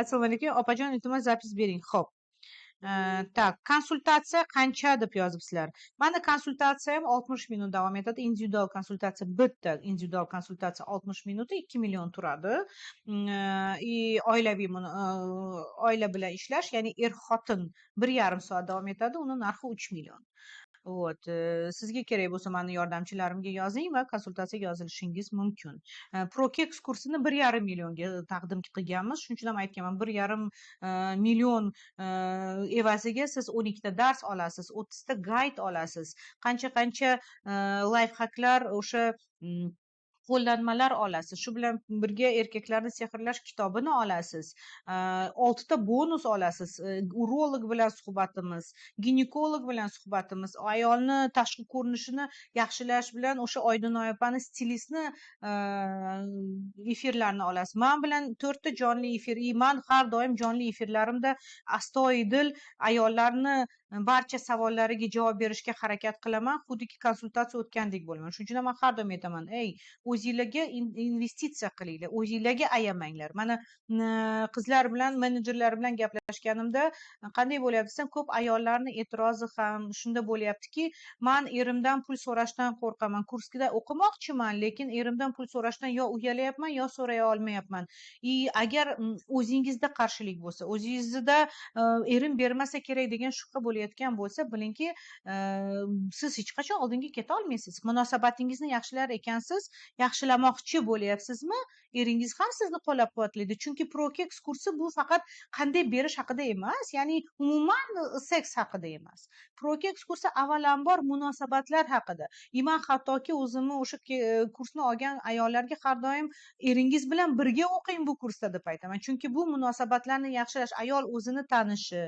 Assalomu alaykum. Opajon, iltimos zapis bering. Xo'p. Так, konsultatsiya qancha deb yozibsizlar. Mani konsultatsiyam 60 minut davom etadi. Individual konsultatsiya, bitta individual konsultatsiya 60 minut 2 million turadi. Oilaviy oila bilan ishlash, ya'ni er-xotin 1,5 soat davom etadi. Uni narxi 3 million. Вот, sizga kerak bo'lsa mani yordamchilarimga yozing va konsultatsiyaga yozilishingiz mumkin. Prokex kursini 1,5 millionga taqdim qilganmiz. Shuning uchun ham aytganman, 1,5 million evaziga siz 12 ta dars olasiz, 30 ta gayd olasiz. Qancha layf haklar, o'sha qo'llanmalar olasiz. Shu bilan birga erkaklarni sehrlash kitobini olasiz. 6 ta bonus olasiz. Urolog bilan suhbatimiz, ginekolog bilan suhbatimiz, ayolni tashqi ko'rinishini yaxshilash bilan o'sha Oydinoy opani stilistni efirlarini olasiz. Men bilan 4 ta jonli efir, men har doim jonli efirlarimda astoydil ayollarni barcha savollariga javob berishga harakat qilaman, xuddiki konsultatsiya o'tgandek bo'laman. Shuning uchun ham men har doim aytaman, o'zinglarga investitsiya qilinglar, o'zinglarga ayamanglar. Mana qizlar bilan, menejerlar bilan gaplashganimda qanday bo'lyapti desam, ko'p ayollarni e'tirozi ham shunda bo'lyaptiki, men erimdan pul so'rashdan qo'rqaman. Kursda o'qimoqchiman, lekin erimdan pul so'rashdan yo uyalayapman, yo so'ray olmayapman. Agar o'zingizda qarshilik bo'lsa, o'zingizda erim bermasa kerak degan shubha bo'layotgan bo'lsa, bilingki, siz hech qachon oldinga keta olmaysiz. Munosabatingizni yaxshilar ekansiz, yaxshilamoqchi bo'lyapsizmi, eringiz ham sizni qo'llab-quvvatlaydi. Chunki Prokex kursi bu faqat qanday berish haqida emas, ya'ni umuman seks haqida emas. Prokex kursi avvalambor munosabatlar haqida. Men hattoki o'zimni o'sha kursni olgan ayollarga har doim eringiz bilan birga o'qing bu kursda deb aytaman. Chunki bu munosabatlarni yaxshilash, ayol o'zini tanishi,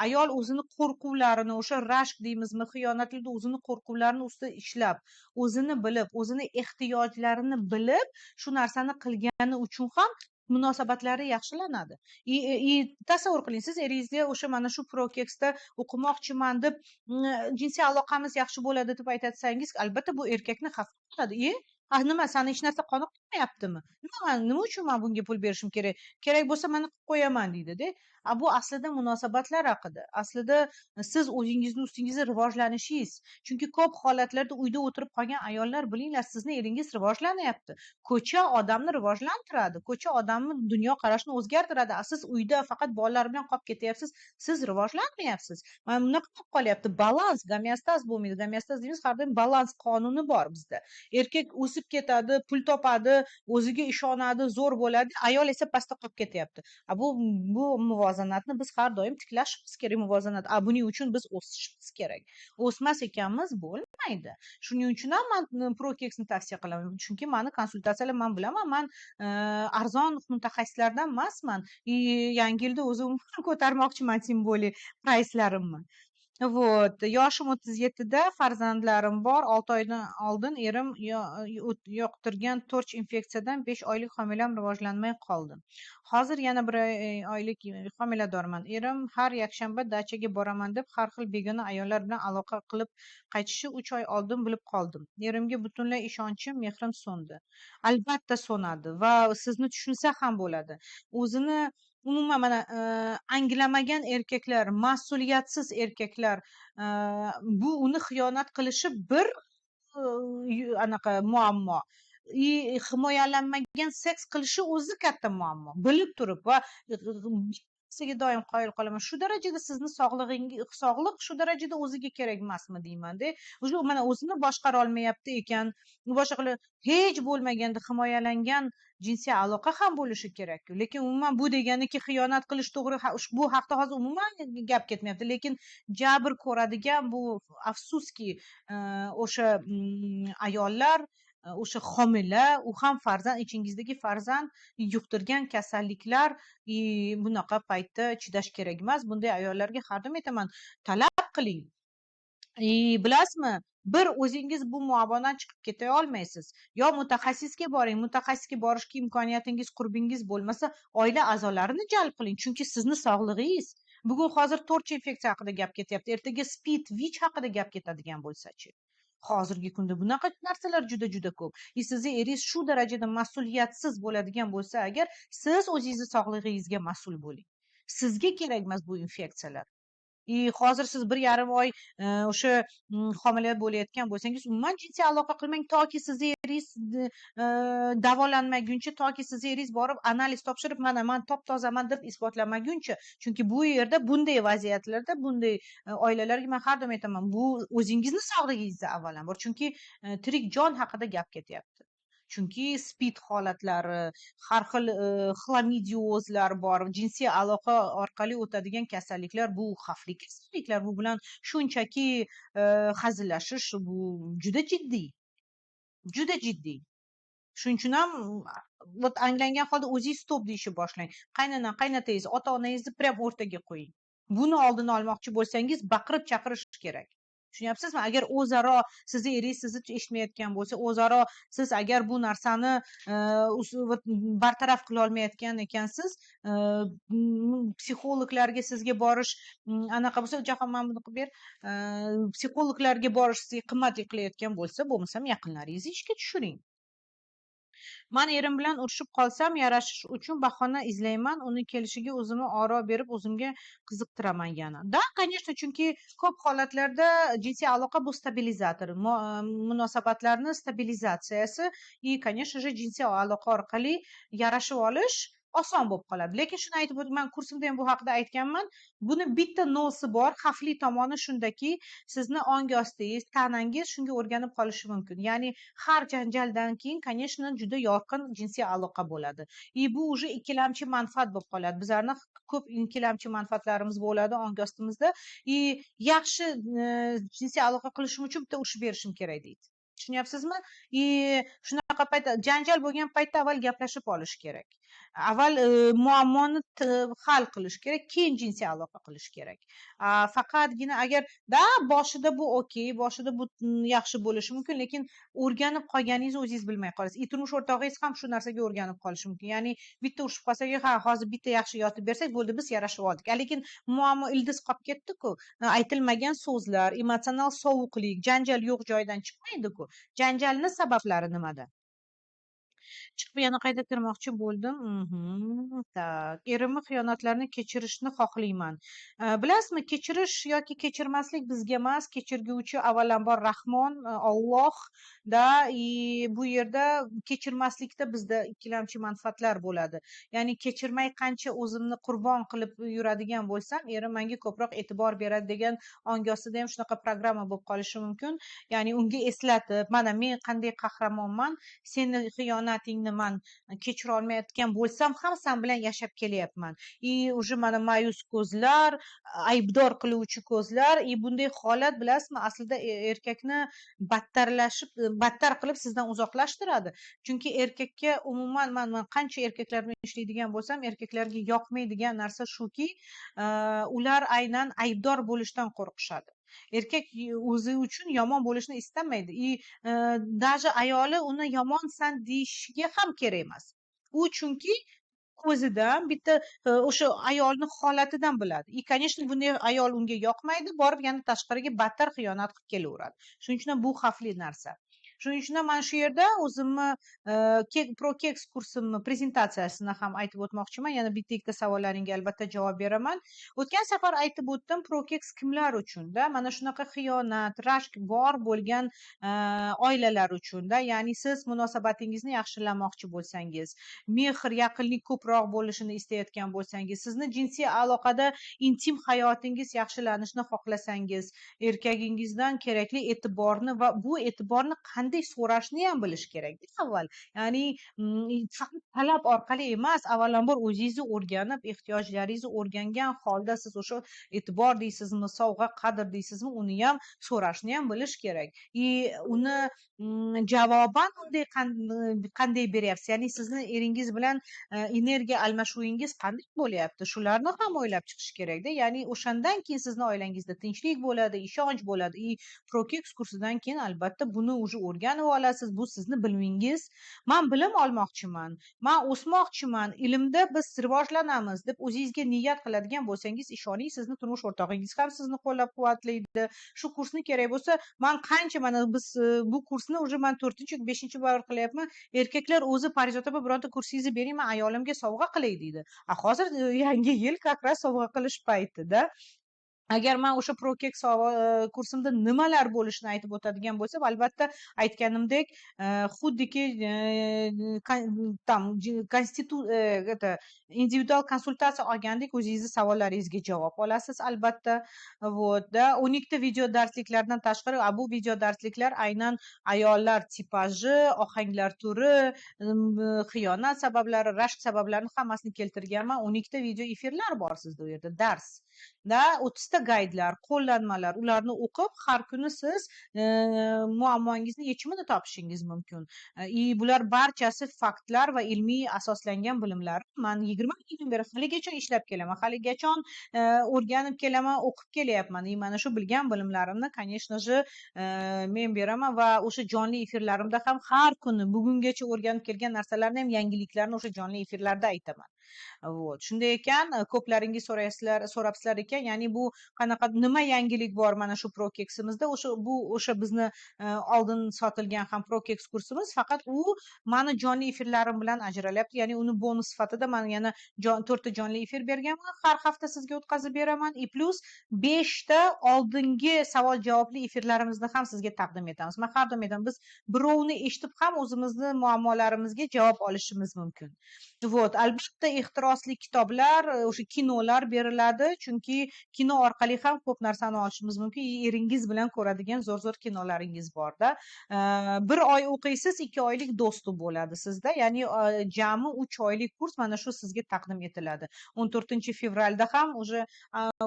ayol o'zini qo'rquvlarini, o'sha rashk deymizmi, xiyonatlikda o'zini qo'rquvlarini ustida ishlab, o'zini bilib, o'zini ehtiyojlarini bilib, shu narsani qilgani uchun ham munosabatlari yaxshilanadi. Tasavvur qiling, siz eringizga o'sha mana shu Prokexda o'qimoqchiman deb jinsiy aloqamiz yaxshi bo'ladi deb aytsangiz, albatta bu erkakni xafa qiladi. Nima, sani hech narsa qoniqmayaptimi? Nima uchun men bunga pul berishim kerak? Kerak bo'lsa men qilib qo'yaman deydi-da. Bu aslida munosabatlar haqida. Aslida siz o'zingizni ustingizda rivojlanishingiz. Chunki ko'p holatlarda uyda o'tirib qolgan ayollar, bilinglar, sizni eringiz rivojlanyapti. Ko'cha odamni rivojlantiradi. Ko'cha odamni dunyoqarashini o'zgartiradi. Siz uyda faqat bolalar bilan qolib ketyapsiz, siz rivojlanmayapsiz. Mana bunaqa bo'lib qolyapti. Balans, gomeostaz bo'lmaydi. Gomeostaz deymiz, har doim balans qonuni bor bizda. Erkak o'sib ketadi, pul topadi, o'ziga ishonadi, zo'r bo'ladi, ayol esa pastda qolib ketyapti. Bu muvozanatni biz har doim tiklashimiz kerak, muvozanat. Buning uchun biz o'sishimiz kerak. O'smas ekanmiz bo'lmaydi. Shuning uchun ham men Prokexni tavsiya qilaman. Chunki meni konsultatsiyalar men bilaman, men arzon mutaxassislardan emasman. Yangi yilda o'zim ko'tarmoqchiman simbolik prayslarimni. Вот, yoshim 37 da, farzandlarim bor. 6 oydan oldin erim yoqtirgan torch infeksiyadan 5 oylik homilam rivojlanmay qoldi. Hozir yana 1 oylik homiladorman. Erim har yakshanba dachaga boraman deb har xil begona ayollar bilan aloqa qilib qaytishi 3 oy oldin bilib qoldim. Erimga butunlay ishonchim, mehrim so'ndi. Albatta so'nadi va sizni tushunsa ham bo'ladi. O'zini umuman mana anglamagan erkaklar, mas'uliyatsiz erkaklar bu uni xiyonat qilishi bir anaqa muammo. Himoyalanmagan seks qilishi o'zi katta muammo. Bilib turib va sizga doim qoyil qolaman. Shu darajada sizni sog'liq shu darajada o'ziga kerak emasmi deyman-da. O'sha mana o'zini boshqara olmayapti ekan, boshqa hech bo'lmaganda himoyalangan jinsiy aloqa ham bo'lishi kerak-ku. Lekin umuman bu deganiki xiyonat qilish to'g'ri, bu haqda hozir umuman gap ketmayapti. Lekin jabr ko'radigan bu, afsuski, o'sha ayollar, o'sha homila, u ham farzand, ichingizdagi farzand yuqtirgan kasalliklar, bunaqa paytda chidash kerak emas. Bunday ayollarga har doim aytaman, talab qiling. Bilasizmi, bir o'zingiz bu muammodan chiqib keta olmaysiz. Yo mutaxassisga boring, mutaxassisga borishga imkoniyatingiz, qurbingiz bo'lmasa, oila a'zolarini jalb qiling, chunki sizni sog'lig'ingiz. Bugun hozir torch infeksiya haqida gap ketyapti, ertaga spid, vich haqida gap ketadigan bo'lsa-chi? Hozirgi kunda bunaqa narsalar juda ko'p. Sizni eringiz shu darajada mas'uliyatsiz bo'ladigan bo'lsa agar, siz o'zingizni sog'lig'ingizga mas'ul bo'ling. Sizga kerak emas bu infeksiyalar. hozir siz 1,5 oy o'sha homila bo'layotgan bo'lsangiz umuman jinsiy aloqa qilmang toki sizni eringiz davolanmaguncha, toki sizni eringiz borib analiz topshirib mana man top tozaman deb isbotlamaguncha. Chunki bu yerda bunday vaziyatlarda, bunday oilalarga man har doim aytaman, bu o'zingizni sog'ligingizda avvalambor, chunki tirik jon haqida gap ketyapti. Chunki spid holatlari, har xil xlamidiyozlar bor, jinsiy aloqa orqali o'tadigan kasalliklar, bu xavfli kasalliklar. Bu bilan shunchaki hazillashish bu juda jiddiy, juda jiddiy. Shuning uchun ham anglangan holda o'zingiz stop deyishni boshlang. Qaynana, qaynotangiz, ota-onangizni prям o'rtaga qo'ying. Buni oldini olmoqchi bo'lsangiz baqirib chaqirish kerak. Tushunyapsizmi? Agar o'zaro sizni eringiz sizni eshitmayotgan bo'lsa, o'zaro siz agar bu narsani bartaraf qila olmayotgan ekansiz, psixologlarga sizga borish anaqa bo'lsa, jahon mana buni qilib ber, psixologlarga borish sizga qimmatli qilayotgan bo'lsa, bo'lmasam yaqinlaringizni ishga tushiring. Man erim bilan urushib qolsam, yarashish uchun bahona izlayman, uni kelishiga o'zimni oro berib, o'zimga qiziqtiraman yana. Da, конечно, chunki ko'p holatlarda jinsiy aloqa bu stabilizator, munosabatlarni stabilizatsiyasi, и, конечно же, jinsiy aloqa orqali yarashib olish oson bo'lib qoladi. Lekin shuni aytib o'tdim, men kursimda ham bu haqida aytganman. Buni bitta nosi bor, xavfli tomoni shundaki, sizni ongi ostingiz, tanangiz shunga o'rganib qolishi mumkin. Ya'ni har janjaldan keyin, конечно, juda yorqin jinsiy aloqa bo'ladi. Bu уже ikkilamchi manfaat bo'lib qoladi. Bizlarning ko'p ikkilamchi manfaatlarimiz bo'ladi ongi ostimizda. Yaxshi jinsiy aloqa qilishim uchun bitta urishib berishim kerak deydi. Tushunyapsizmi? Shunaqa paytda janjal bo'lgan paytda avval gaplashib olish kerak. Avval muammoni hal qilish kerak, keyin jinsiy aloqa qilish kerak. Faqatgina agar boshida bu okey, boshida bu yaxshi bo'lishi mumkin, lekin o'rganib qolganingizni o'zingiz bilmay qolasiz. Turmush o'rtog'ingiz ham shu narsaga o'rganib qolishi mumkin. Ya'ni bitta urishib qolsak, ha, hozir bitta yaxshi yotib bersak, bo'ldi, biz yarashib oldik. Lekin muammo ildiz qolib ketdi-ku. Aytilmagan so'zlar, emotsional sovuqlik, janjal yo'q joydan chiqmaydi-ku. Janjalni sabablari nimada? Chiqib yana qayta kirmoqchi bo'ldim. Tak, erimni xiyonatlarni kechirishni xohlayman. Bilasizmi, kechirish yoki kechirmaslik bizga emas, kechirguvchi avvalambor Rahmon, Alloh da, bu yerda kechirmaslikda bizda ikkilamchi manfaatlar bo'ladi. Ya'ni kechirmay qancha o'zimni qurbon qilib yuradigan bo'lsam, erim menga ko'proq e'tibor beradi degan ongi ostida ham shunaqa programma bo'lib qolishi mumkin. Ya'ni unga eslatib, mana men qanday qahramonman, seni xiyonatingni man kechira olmayotgan bo'lsam ham sen bilan yashab kelyapman. Уже mana ma'yus ko'zlar, aybdor qiluvchi ko'zlar, bunday holat bilasizmi, aslida erkakni battar qilib sizdan uzoqlashtiradi. Chunki erkakka umuman man qancha erkaklar bilan ishlaydigan bo'lsam, erkaklarga yoqmaydigan narsa shuki, ular aynan aybdor bo'lishdan qo'rqishadi. Erkak o'zi uchun yomon bo'lishni istamaydi. Даже ayoli uni yomonsan deyishiga ham kerak emas. U chunki ko'zidan bitta o'sha ayolni holatidan biladi. Конечно, bunday ayol unga yoqmaydi, borib yana tashqariga battar xiyonat qilib kelaveradi. Shuning uchun bu xavfli narsa. Shuning uchun man shu yerda o'zimni ProKeks kursimni prezentatsiyasini ham aytib o'tmoqchiman. Yana bitta-ikkita savollaringga albatta javob beraman. O'tgan safar aytib o'tdim, ProKeks kimlar uchun-da? Mana shunaqa xiyonat, rashk bor bo'lgan oilalar uchun-da. Ya'ni siz munosabatingizni yaxshilamoqchi bo'lsangiz, mehr, yaqinlik ko'proq bo'lishini istayotgan bo'lsangiz, sizni jinsiy aloqada intim hayotingiz yaxshilanishini xohlasangiz, erkagingizdan kerakli e'tiborni va bu e'tiborni qanday so'rashni ham bilish kerak avval. Ya'ni faqat talab orqali emas, avvalambor o'zingizni o'rganib, ehtiyojlaringizni o'rgangan holda siz o'sha e'tibor deysizmi, sovg'a, qadr deysizmi, uni ham so'rashni ham bilish kerak. Uni javoban unday qanday beryapsiz? Ya'ni sizni eringiz bilan energiya almashuvingiz qanday bo'lyapti? Shularni ham o'ylab chiqish kerakda. Ya'ni o'shandan keyin sizni oilangizda tinchlik bo'ladi, ishonch bo'ladi. ProKeks kursidan keyin albatta buni уже o'rganib olasiz. Bu sizni bilmingiz. Men bilim olmoqchiman, men o'smoqchiman, ilmda biz rivojlanamiz deb o'zingizga niyat qiladigan bo'lsangiz, ishoning, sizni turmush o'rtog'ingiz ham sizni qo'llab-quvvatlaydi. Shu kursni kerak bo'lsa, men qancha mana biz bu kursni уже men 4-5 bor qilyapman. Erkaklar o'zi Parizod opa bironta kursingizni bering, men ayolimga sovg'a qilay deydi. Hozir yangi yil как раз sovg'a qilish paytida. agar man o'sha ProKek kursimda nimalar bo'lishini aytib o'tadigan bo'lsam, albatta aytganimdek, xuddiki там это individual konsultatsiya olgandek o'zingizni savollaringizga javob olasiz albatta. Вот, da 12 ta video darsliklardan tashqari, bu video darsliklar aynan ayollar tipaji, ohanglar turi, xiyonat sabablari, rashk sabablarini hammasini keltirganman. 12 ta video efirlar bor sizda u yerda, dars da 30 ta gaydlar, qo'llanmalar, ularni o'qib har kuni siz muammongizni yechimini topishingiz mumkin. Bular barchasi faktlar va ilmiy asoslangan bilimlar. Man 20 yildan beri haligacha ishlab kelaman, haligacha o'rganib kelaman, o'qib kelyapman. Mana shu bilgan bilimlarimni, конечно же, men beraman va o'sha jonli efirlarimda ham har kuni bugungacha o'rganib kelgan narsalarni ham, yangiliklarni o'sha jonli efirlarda aytaman. Вот. Shunday ekan, ko'plaringiz so'rabsizlar ekan, ya'ni bu qanaqa nima yangilik bor mana shu ProKeksimizda? O'sha bizni oldin sotilgan ham ProKeks kursimiz, faqat u mani jonli efirlarim bilan ajralyapti. Ya'ni uni bonus sifatida men yana 4 ta jonli efir berganman, har hafta sizga o'tkazib beraman. Plus 5 ta oldingi savol javobli efirlarimizni ham sizga taqdim etamiz. Men har doim aytaman, biz birovni eshitib ham o'zimizni muammolarimizga javob olishimiz mumkin. Вот, albatta ehtirosli kitoblar, o'sha kinolar beriladi, chunki kino orqali ham ko'p narsani olishimiz mumkin. Eringiz bilan ko'radigan zo'r kinolaringiz borda. 1 oy o'qiysiz, 2 oylik do'sti bo'ladi sizda. Ya'ni jami 3 oylik kurs mana shu sizga taqdim etiladi. 14-fevralda ham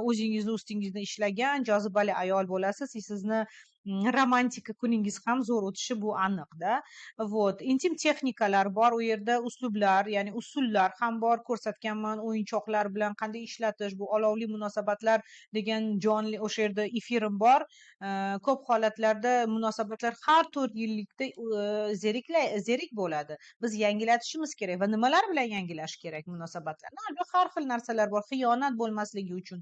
o'zingizni ustingizda ishlagan jozibali ayol bo'lasiz. Sizni romantika kuningiz ham zo'r o'tishi bu aniqda. Вот, intim texnikalar bor u yerda, uslublar, ya'ni usullar ham bor, ko'rsatganman. O'yinchoqlar bilan qanday ishlatish, bu olovli munosabatlar degan jonli o'sha yerda efirim bor. Ko'p holatlarda munosabatlar har 4 yillikda zerik bo'ladi. Biz yangilatishimiz kerak va nimalar bilan yangilash kerak munosabatlarni? Albatta har xil narsalar bor. Xiyonat bo'lmasligi uchun,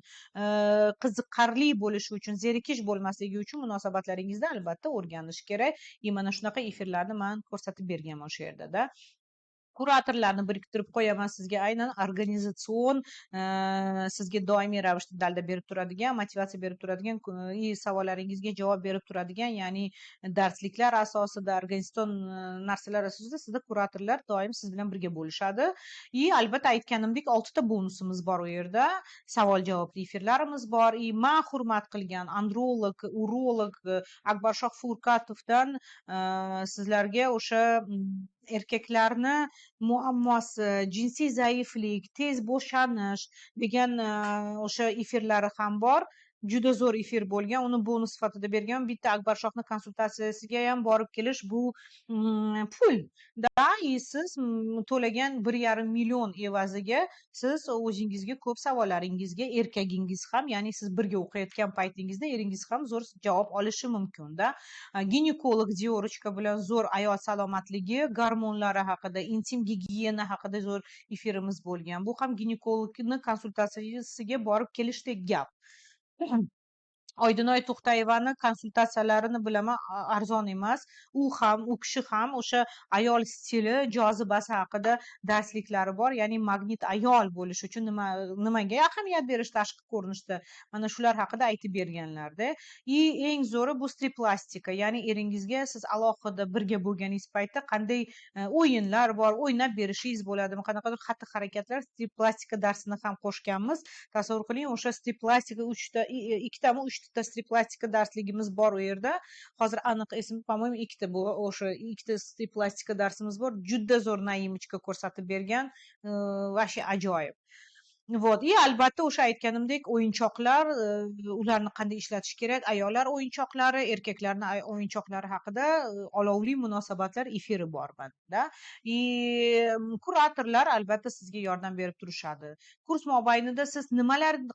qiziqarli bo'lishi uchun, zerikish bo'lmasligi uchun munosabatlaringizda albatta o'rganish kerak. Mana shunaqa efirlarni men ko'rsatib berganman o'sha yerda. Kuratorlarni biriktirib qo'yaman sizga, aynan organizatsion sizga doimiy ravishda dalda berib turadigan, motivatsiya berib turadigan, savollaringizga javob berib turadigan, ya'ni darsliklar asosida, organizatsion narsalar asosida sizda kuratorlar doim siz bilan birga bo'lishadi. Albatta aytganimdek 6 ta bonusimiz bor u yerda. Savol javobli efirlarimiz bor. Men hurmat qilgan androlog, urolog Akbarshoh Furkatovdan sizlarga o'sha erkaklarni muammosi, jinsiy zaiflik, tez bo'shanish degan o'sha efirlari ham bor. Juda zo'r efir bo'lgan, uni bonus sifatida bergan. Bitta Akbarshohning konsultatsiyasiga ham borib kelish bu pul. Siz to'lagan 1,5 million evaziga siz o'zingizga ko'p savollaringizga erkagingiz ham, ya'ni siz birga o'qiyotgan paytingizda eringiz ham zo'r javob olishi mumkin-da. Ginekolog Diorochka bilan zo'r ayol salomatligi, gormonlari haqida, intim gigiyena haqida zo'r efirimiz bo'lgan. Bu ham ginekologning konsultatsiyasiga borib kelishdek gap. Oydinoy To'xtayevani konsultatsiyalarini bilaman, arzon emas. U kishi ham o'sha ayol stili, jozibasi haqida darsliklari bor. Ya'ni magnit ayol bo'lish uchun nimaga ahamiyat berish tashqi ko'rinishda, mana shular haqida aytib berganlarda. Eng zo'ri bu striplastika, ya'ni eringizga siz alohida birga bo'lganingiz paytda qanday o'yinlar bor, o'ynab berishingiz bo'ladimi, qanaqadir xatti-harakatlar, striplastika darsini ham qo'shganmiz. Tasavvur qiling, o'sha striplastika 2tami 3 ta striplastika darsligimiz bor u yerda. Hozir aniq esim, по-моему, 2 ta bu o'sha 2 ta striplastika darsimiz bor. Juda zo'r naimchka ko'rsatib bergan, vashi ajoyib. Вот, albatta o'sha aytganimdek o'yinchoqlar, ularni qanday ishlatish kerak, ayollar o'yinchoqlari, erkaklarning o'yinchoqlari haqida olovli munosabatlar efiri bor bunda. Kuratorlar albatta sizga yordam berib turishadi. Kurs mobaynida siz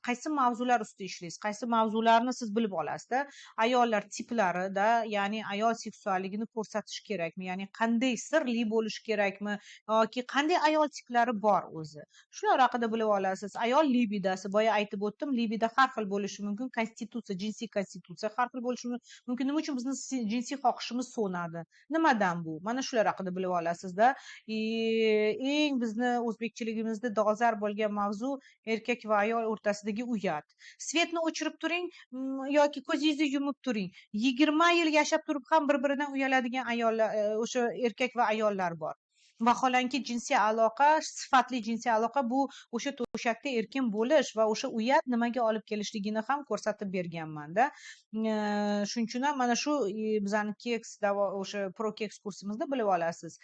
qaysi mavzular ustida ishlaysiz, qaysi mavzularni siz bilib olasizda. Ayollar tiplarida, ya'ni ayol seksualligini ko'rsatish kerakmi, ya'ni qanday sirli bo'lish kerakmi yoki qanday ayol tiplari bor o'zi. Shular haqida bilib olasiz. olasiz. Ayol libidasi, boya aytib o'tdim, libida har xil bo'lishi mumkin. Konstitutsiya, jinsiy konstitutsiya har xil bo'lishi mumkin. Nima uchun bizni jinsiy xohishimiz so'nadi? Nimadan bu? Mana shular haqida bilib olasizda. Eng bizni o'zbekchiligimizda dolzarb bo'lgan mavzu erkak va ayol o'rtasidagi uyat. Svetni o'chirib turing yoki ko'zingizni yumib turing. 20 yil yashab turib ham bir-biridan uyaladigan ayollar, o'sha erkak va ayollar bor. Vaholanki jinsiy aloqa, sifatli jinsiy aloqa bu o'sha to'shakda erkin bo'lish va o'sha uyat nimaga olib kelishligini ham ko'rsatib berganman-da. Shuning uchun ham mana shu bizani keks o'sha pro keks kursimizda bilib olasiz.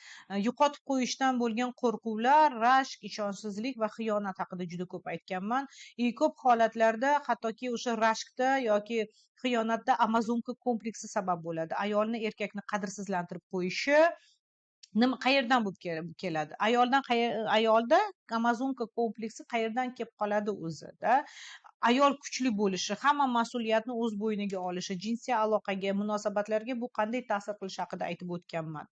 Yo'qotib qo'yishdan bo'lgan qo'rquvlar, rashk, ishonchsizlik va xiyonat haqida juda ko'p aytganman. Ko'p holatlarda hattoki o'sha rashkda yoki xiyonatda amazonka kompleksi sabab bo'ladi. Ayolni erkakni qadrsizlantirib qo'yishi nima qayerdan bu keladi? Ayolda amazonka kompleksi qayerdan kelib qoladi o'zida? Ayol kuchli bo'lishi, hamma mas'uliyatni o'z bo'yniga olishi, jinsiy aloqaga, munosabatlarga bu qanday ta'sir qilishi haqida aytib o'tganman.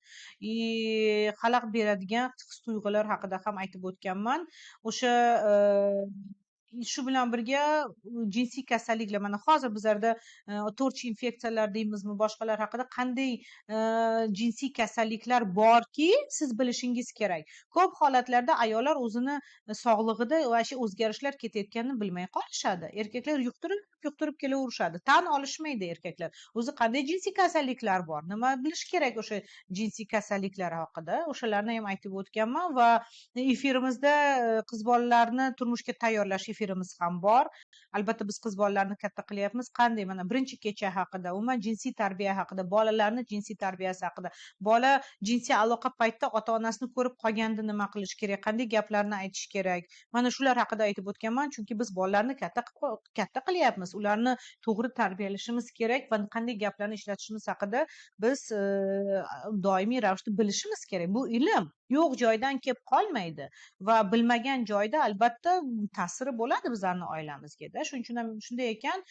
Xalaqit beradigan his-tuyg'ular haqida ham aytib o'tganman. O'sha shu bilan birga jinsiy kasalliklar, mana hozir bizlarda to'rtchi infeksiyalar deymizmi, boshqalar haqida qanday jinsiy kasalliklar borki siz bilishingiz kerak. Ko'p holatlarda ayollar o'zini sog'lig'ida va shu o'zgarishlar ketayotganini bilmay qolishadi. Erkaklar yuqtirib kelaverishadi. Tan olishmaydi erkaklar. O'zi qanday jinsiy kasalliklar bor, nima bilish kerak o'sha jinsiy kasalliklar haqida. O'shalarni ham aytib o'tganman va efirimizda qiz bolalarni turmushga tayyorlash efirimiz ham bor. Albatta biz qiz bolalarni katta qilyapmiz. Qanday, mana birinchi kecha haqida, umuman jinsiy tarbiya haqida, bolalarni jinsiy tarbiyasi haqida, bola jinsiy aloqa paytida ota-onasini ko'rib qolganda nima qilish kerak, qanday gaplarni aytish kerak, mana shular haqida aytib o'tganman. Chunki biz bolalarni katta qilyapmiz, ularni to'g'ri tarbiyalashimiz kerak va qanday gaplarni ishlatishimiz haqida biz doimiy ravishda bilishimiz kerak. Bu ilm yo'q joydan kelib qolmaydi va bilmagan joyda albatta ta'siri bo'ladi bizlarning oilamizga-da. Shuning uchun ham shunday ekan,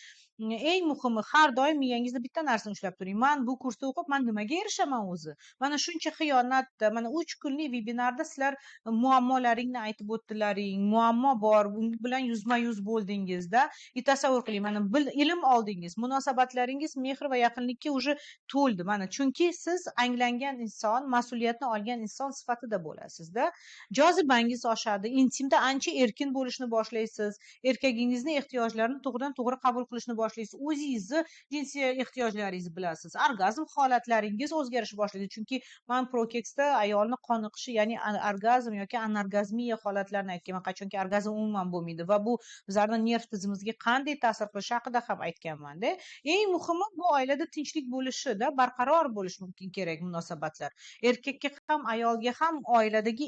eng muhimi har doim miyangizda bitta narsani ushlab turing. Men bu kursda o'qib, men nimaga erishaman o'zi? Mana shuncha xiyonatda, mana 3 kunlik vebinarda sizlar muammolaringni aytib o'tdilaring. Muammo bor, bu bilan yuzma-yuz bo'ldingizda. Tasavvur qiling, mana ilm oldingiz, munosabatlaringiz mehr va yaqinlikka уже to'ldi. Mana chunki siz anglangan inson, mas'uliyatni olgan inson sifatida bo'lasizda. Jozibangiz oshadi, intimda ancha erkin bo'lishni boshlaysiz. Erkagingizni ehtiyojlarini to'g'ridan-to'g'ri qabul qilishni boshlaysiz. O'zingizni jinsiy ehtiyojlaringizni bilasiz. Orgazm holatlaringiz o'zgarishni boshlaydi. Chunki men prokeksda ayolni qoniqishi, ya'ni orgazm yoki anorgazmiya holatlarini aytganman. Qachonki orgazm umuman bo'lmaydi va bu bizlarning nerv tizimimizga qanday ta'sir qilishi haqida ham aytganman-da. Eng muhimi bu oilada tinchlik bo'lishida, barqaror bo'lishi mumkin kerak munosabatlar. Erkakka ham, ayolga ham oiladagi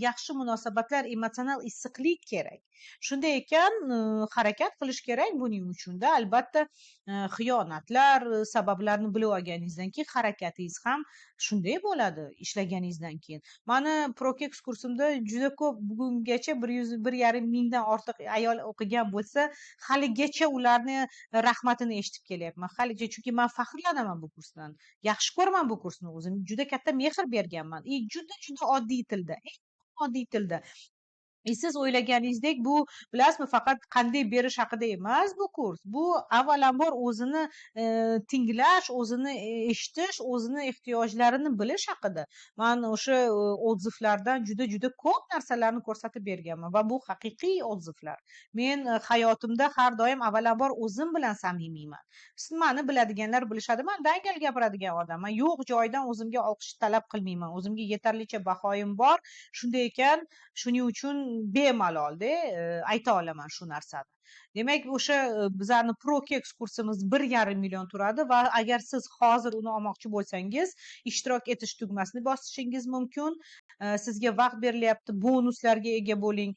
yaxshi munosabatlar, emotsional issiqlik kerak. Shunday ekan, harakat qilish kerak buning uchun-da. Albatta, xiyonatlar sabablarini bilib olganingizdan keyin harakatingiz ham shunday bo'ladi ishlaganingizdan keyin. Mani ProKeks kursimda juda ko'p, bugungacha 1,5 mingdan ortiq ayol o'qigan bo'lsa, haligacha ularni rahmatini eshitib kelyapman. Haligacha, chunki men faxrlanaman bu kursdan. Yaxshi ko'raman bu kursni o'zim. Juda katta mehr berganman. Juda oddiy tilda. Oddiy tilda. Siz o'ylaganingizdek bu, bilasizmi, faqat qanday berish haqida emas bu kurs. Bu avvalambor o'zini tinglash, o'zini eshitish, o'zini ehtiyojlarini bilish haqida. Men o'sha odzivlardan juda ko'p narsalarni ko'rsatib berganman va bu haqiqiy odzivlar. Men hayotimda har doim avvalambor o'zim bilan samimiyman. Siz meni biladiganlar bilishadi, men dangal gapiradigan odamman. Yo'q joydan o'zimga olqish talab qilmayman. O'zimga yetarlicha bahoyim bor. Shunday ekan, shuning uchun bemalolda ayta olaman shu narsani. Demak, o'sha bizlarning ProKeks kursimiz 1,5 million turadi va agar siz hozir uni olmoqchi bo'lsangiz, ishtirok etish tugmasini bosishingiz mumkin. Sizga vaqt berilyapti, bonuslarga ega bo'ling.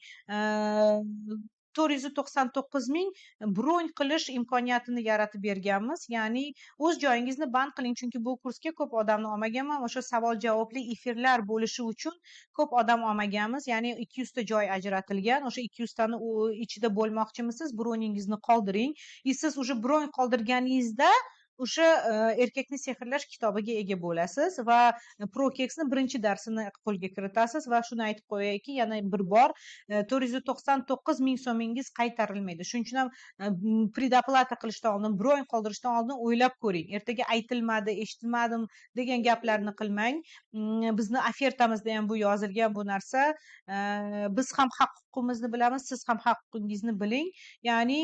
499 ming bron qilish imkoniyatini yaratib berganmiz. Ya'ni o'z joyingizni band qiling, chunki bu kursga ko'p odamni olmaganman. O'sha savol-javobli efirlar bo'lishi uchun ko'p odam olmaganmiz. Ya'ni 200 ta joy ajratilgan. O'sha 200 tani ichida bo'lmoqchimisiz? Broningizni qoldiring. Siz уже bron qoldirganingizda o'sha erkakni sehrlash kitobiga ega bo'lasiz va prokeksni birinchi darsini qo'lga kiritasiz va shuni aytib qo'yayki, yana bir bor 499 ming so'mingiz qaytarilmaydi. Shuning uchun ham predoplata qilishdan oldin, bron qoldirishdan oldin o'ylab ko'ring. Ertaga aytilmadi, eshitilmadim degan gaplarni qilmang. Bizni ofertamizda ham bu yozilgan bu narsa. Biz ham haq huquqimizni bilamiz, siz ham haq huquqingizni biling. Ya'ni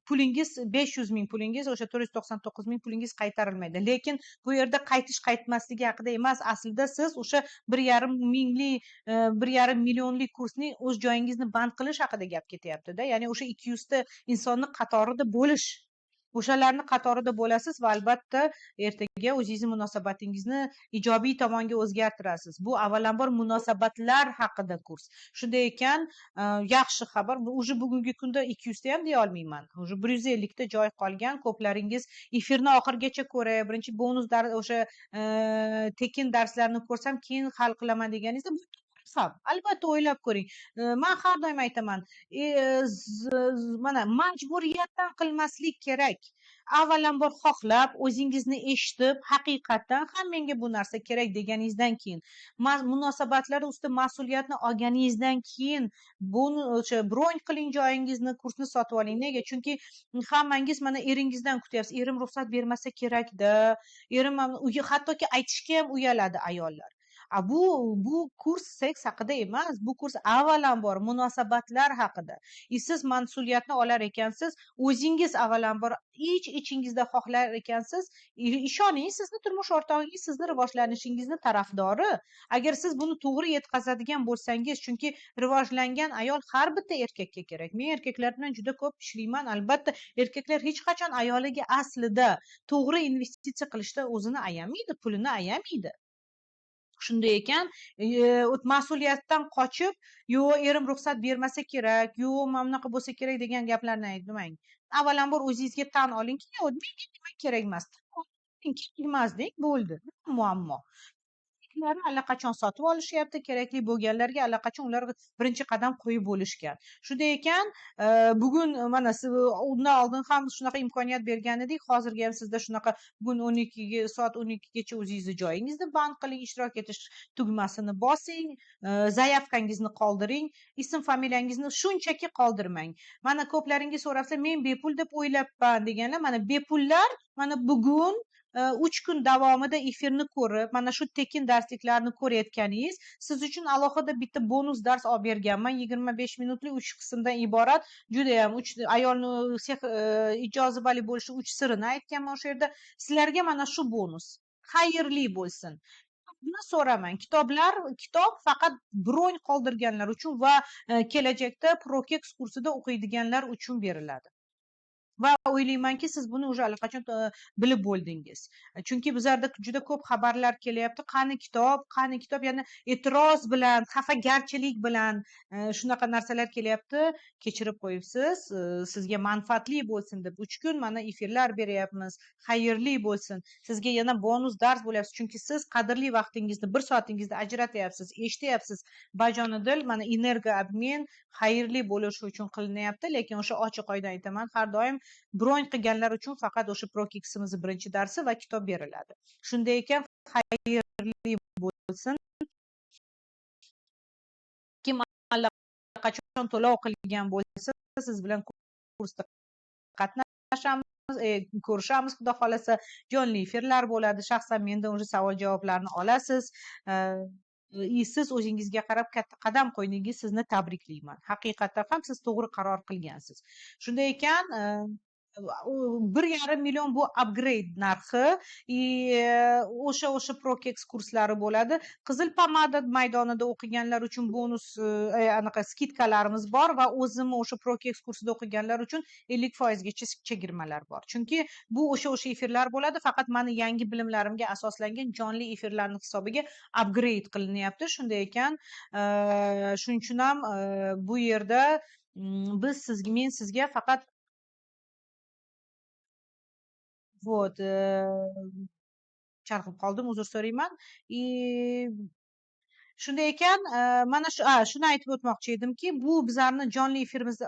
pulingiz 500 ming pulingiz, o'sha 499 ming pulingiz qaytarilmaydi. Lekin bu yerda qaytish qaytmasligi haqida emas, aslida siz o'sha 1,5 millionlik kursning o'z joyingizni band qilish haqida gap ketyapti-da. Ya'ni o'sha 200 ta insonni qatorida bo'lish. O'shalarni qatorida bo'lasiz va albatta ertaga o'zingizni munosabatingizni ijobiy tomonga o'zgartirasiz. Bu avvalambor munosabatlar haqida kurs. Shunday ekan, yaxshi xabar, уже bugungi kunda 200 ta ham deya olmayman. Уже 150 ta joy qolgan. Ko'plaringiz efirni oxirigacha ko'ray, birinchi bonus o'sha tekin darslarni ko'rsam, keyin hal qilaman deganingizda ham albatta o'ylab ko'ring. Men har doim aytaman, mana majburiyatdan qilmaslik kerak. Avvalambor xohlab, o'zingizni eshitib, haqiqatdan ham menga bu narsa kerak deganingizdan keyin, munosabatlar ustida mas'uliyatni olganingizdan keyin o'sha bron qiling joyingizni, kursni sotib oling. Nega? Chunki hammangiz mana eringizdan kutyapsiz. Erim ruxsat bermasa kerak-da. Erim hattoki aytishga ham uyaladi ayollar. Bu kurs seks haqida emas, bu kurs avvalambor munosabatlar haqida. Siz mas'uliyatni olar ekansiz, o'zingiz avvalambor ichingizda xohlar ekansiz, ishoning, sizni turmush o'rtog'ingiz sizni rivojlanishingizni tarafdori. Agar siz buni to'g'ri yetkazadigan bo'lsangiz, chunki rivojlangan ayol har bitta erkakka kerak. Men erkaklar bilan juda ko'p ishlayman. Albatta, erkaklar hech qachon ayoliga aslida to'g'ri investitsiya qilishda o'zini ayamaydi, pulini ayamaydi. Shunday ekan, mas'uliyatdan qochib, yo'q, erim ruxsat bermasa kerak, yo'q, mana bunaqa bo'lsa kerak degan gaplarni aytmang. Avvalambor o'zingizga tan olingki, yo'q, menga nima kerak emas. Kerak deng, bo'ldi. Muammo. Allaqachon sotib olishyapti, kerakli bo'lganlarga allaqachon ular birinchi qadam qo'yib bo'lishgan. Shunday ekan, bugun mana undan oldin ham shunaqa imkoniyat bergan edik. Hozirga ham sizda shunaqa bugun 12 soat 12 gacha o'zingizni joyingizni band qiling, ishtirok etish tugmasini bosing, zayavkangizni qoldiring, ism familiyangizni shunchaki qoldirmang. Mana ko'plaringiz so'rasa, men bepul deb o'ylabman deganlar, mana bepullar mana bugun 3 kun davomida efirni ko'rib, mana shu tekin darsliklarni ko'rayotganingiz siz uchun alohida bitta bonus dars olib berganman. 25 minutli 3 qismdan iborat. Juda ham ayolni ijozibali bo'lishi 3 sirini aytganman o'sha yerda. Sizlarga mana shu bonus. Xayrli bo'lsin. Buni so'raman. Kitob faqat bron qoldirganlar uchun va kelajakda Prokex kursida o'qiydiganlar uchun beriladi. Va o'ylaymanki, siz buni уже allaqachon bilib bo'ldingiz. Chunki bizlarda juda ko'p xabarlar kelyapti. Qani kitob, ya'ni e'tiroz bilan, xafagarchilik bilan shunaqa narsalar kelyapti. Kechirib qo'yibsiz. Sizga manfaatli bo'lsin deb 3 kun mana efirlar beryapmiz. Xayrli bo'lsin. Sizga yana bonus dars bo'lyapsiz. Chunki siz qadrli vaqtingizni, 1 soatingizni ajratyapsiz, eshityapsiz. Bajonidil mana energoobmen xayrli bo'lishi uchun qilinyapti. Lekin o'sha ochiq oydan aytaman, har doim bron qilganlar uchun faqat o'sha Prokeximizni birinchi darsi va kitob beriladi. Shunday ekan, xayrli bo'lsin. Kim allaqachon to'lov qilgan bo'lsa, siz bilan kursda qatnashamiz, ko'rishamiz, xudo xolasa, jonli efirlar bo'ladi. Shaxsan mendan o'sha savol-javoblarni olasiz. Siz o'zingizga qarab katta qadam qo'ydingiz, sizni tabriklayman. Haqiqatdan ham siz to'g'ri qaror qilgansiz. Shunday ekan, 1,5 million bu upgrade narxi, o'sha Prokex kurslari bo'ladi. Qizil pomada maydonida o'qiganlar uchun bonus anaqa skidkalarimiz bor va o'zimni o'sha Prokex kursida o'qiganlar uchun 50% gacha chegirmalar bor. Chunki bu o'sha efirlar bo'ladi, faqat meni yangi bilimlarimga asoslangan jonli efirlarning hisobiga upgrade qilinyapti. Shunday ekan, shuning uchun ham bu yerda men sizga faqat charxib qoldim, uzr so'rayman. Shunday ekan, mana shuni aytib o'tmoqchi edimki, bu bizlarni jonli efirimiz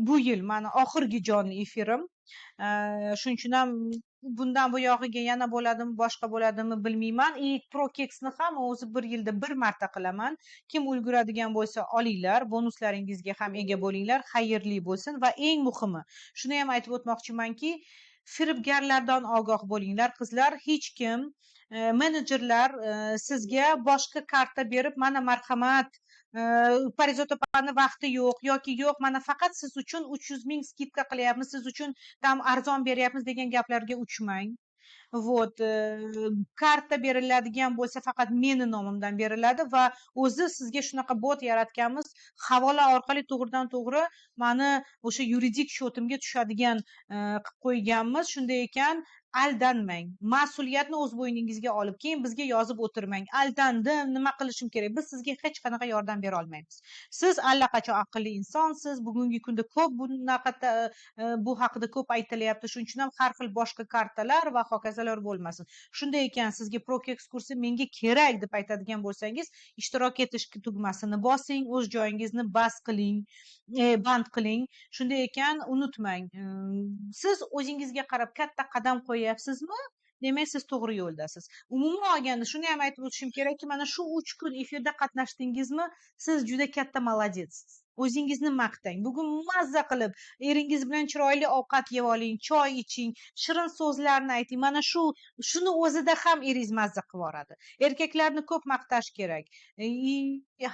bu yil mani oxirgi jonli efirim. Shuning uchun ham bundan buyog'iga yana bo'ladimi boshqa bo'ladimi bilmayman. И Prokeksni ham o'zi bir yilda bir marta qilaman. Kim ulguradigan bo'lsa olinglar, bonuslaringizga ham ega bo'linglar, xayrli bo'lsin. Va eng muhimi shuni ham aytib o'tmoqchimanki, firibgarlardan ogoh bo'linglar qizlar. Hech kim menejerlar sizga boshqa karta berib, mana marhamat, Parizod opani vaqti yo'q yoki yo'q, mana faqat siz uchun 300 ming skidka qilyapmiz, siz uchun tam arzon beryapmiz degan gaplarga uchmang. Вот, karta beriladigan bo'lsa faqat meni nomimdan beriladi va o'zi sizga shunaqa bot yaratganmiz, havola orqali to'g'ridan to'g'ri mani o'sha yuridik shotimga tushadigan qilib qo'yganmiz. Shunday ekan, aldanmang, mas'uliyatni o'z bo'yningizga olib keyin bizga yozib o'tirmang, aldandim, nima qilishim kerak. Biz sizga hech qanaqa yordam bera olmaymiz. Siz allaqachon aqlli insonsiz. Bugungi kunda ko'p bu haqida ko'p aytilyapti. Shuning uchun ham har xil boshqa kartalar va hokazolar bo'lmasin. Shunday ekan, sizga Prokex kursi menga kerak deb aytadigan bo'lsangiz, ishtirok etish tugmasini bosing, o'z joyingizni band qiling. Shunday ekan, unutmang, siz o'zingizga qarab katta qadam qo'yyapsizmi? Demak, siz to'g'ri yo'ldasiz. Umuman olganda shuni ham aytib o'tishim kerakki, mana shu 3 kun efirda qatnashdingizmi, siz juda katta molodetssiz. O'zingizni maqtang. Bugun mazza qilib eringiz bilan chiroyli ovqat yeb oling, choy iching, shirin so'zlarni ayting. Mana shuni o'zida ham eringiz mazza qilib yoradi. Erkaklarni ko'p maqtash kerak.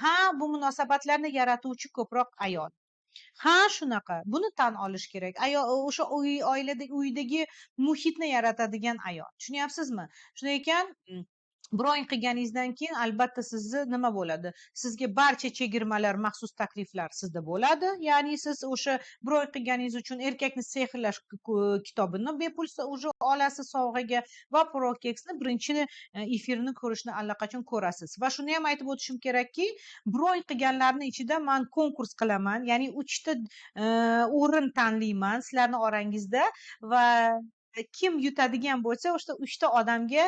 Ha, bu munosabatlarni yaratuvchi ko'proq ayol. Ha, shunaqa. Buni tan olish kerak. Ayol o'sha uydagi muhitni yaratadigan ayol. Tushunyapsizmi? Shunday ekan, bro'yn qilganingizdan keyin albatta sizni nima bo'ladi? Sizga barcha chegirmalar, maxsus takliflar sizda bo'ladi. Ya'ni siz o'sha bro'yn qilganingiz uchun erkakni sehrlash kitobini bepul olasiz sovg'aga va Prokeksni birinchi efirni ko'rishni allaqachon ko'rasiz. Va shuni ham aytib o'tishim kerakki, bro'yn qilganlarning ichida men konkurs qilaman, ya'ni 3 ta o'rin tanlayman sizlarni orangizda va kim yutadigan bo'lsa, o'sha 3 ta odamga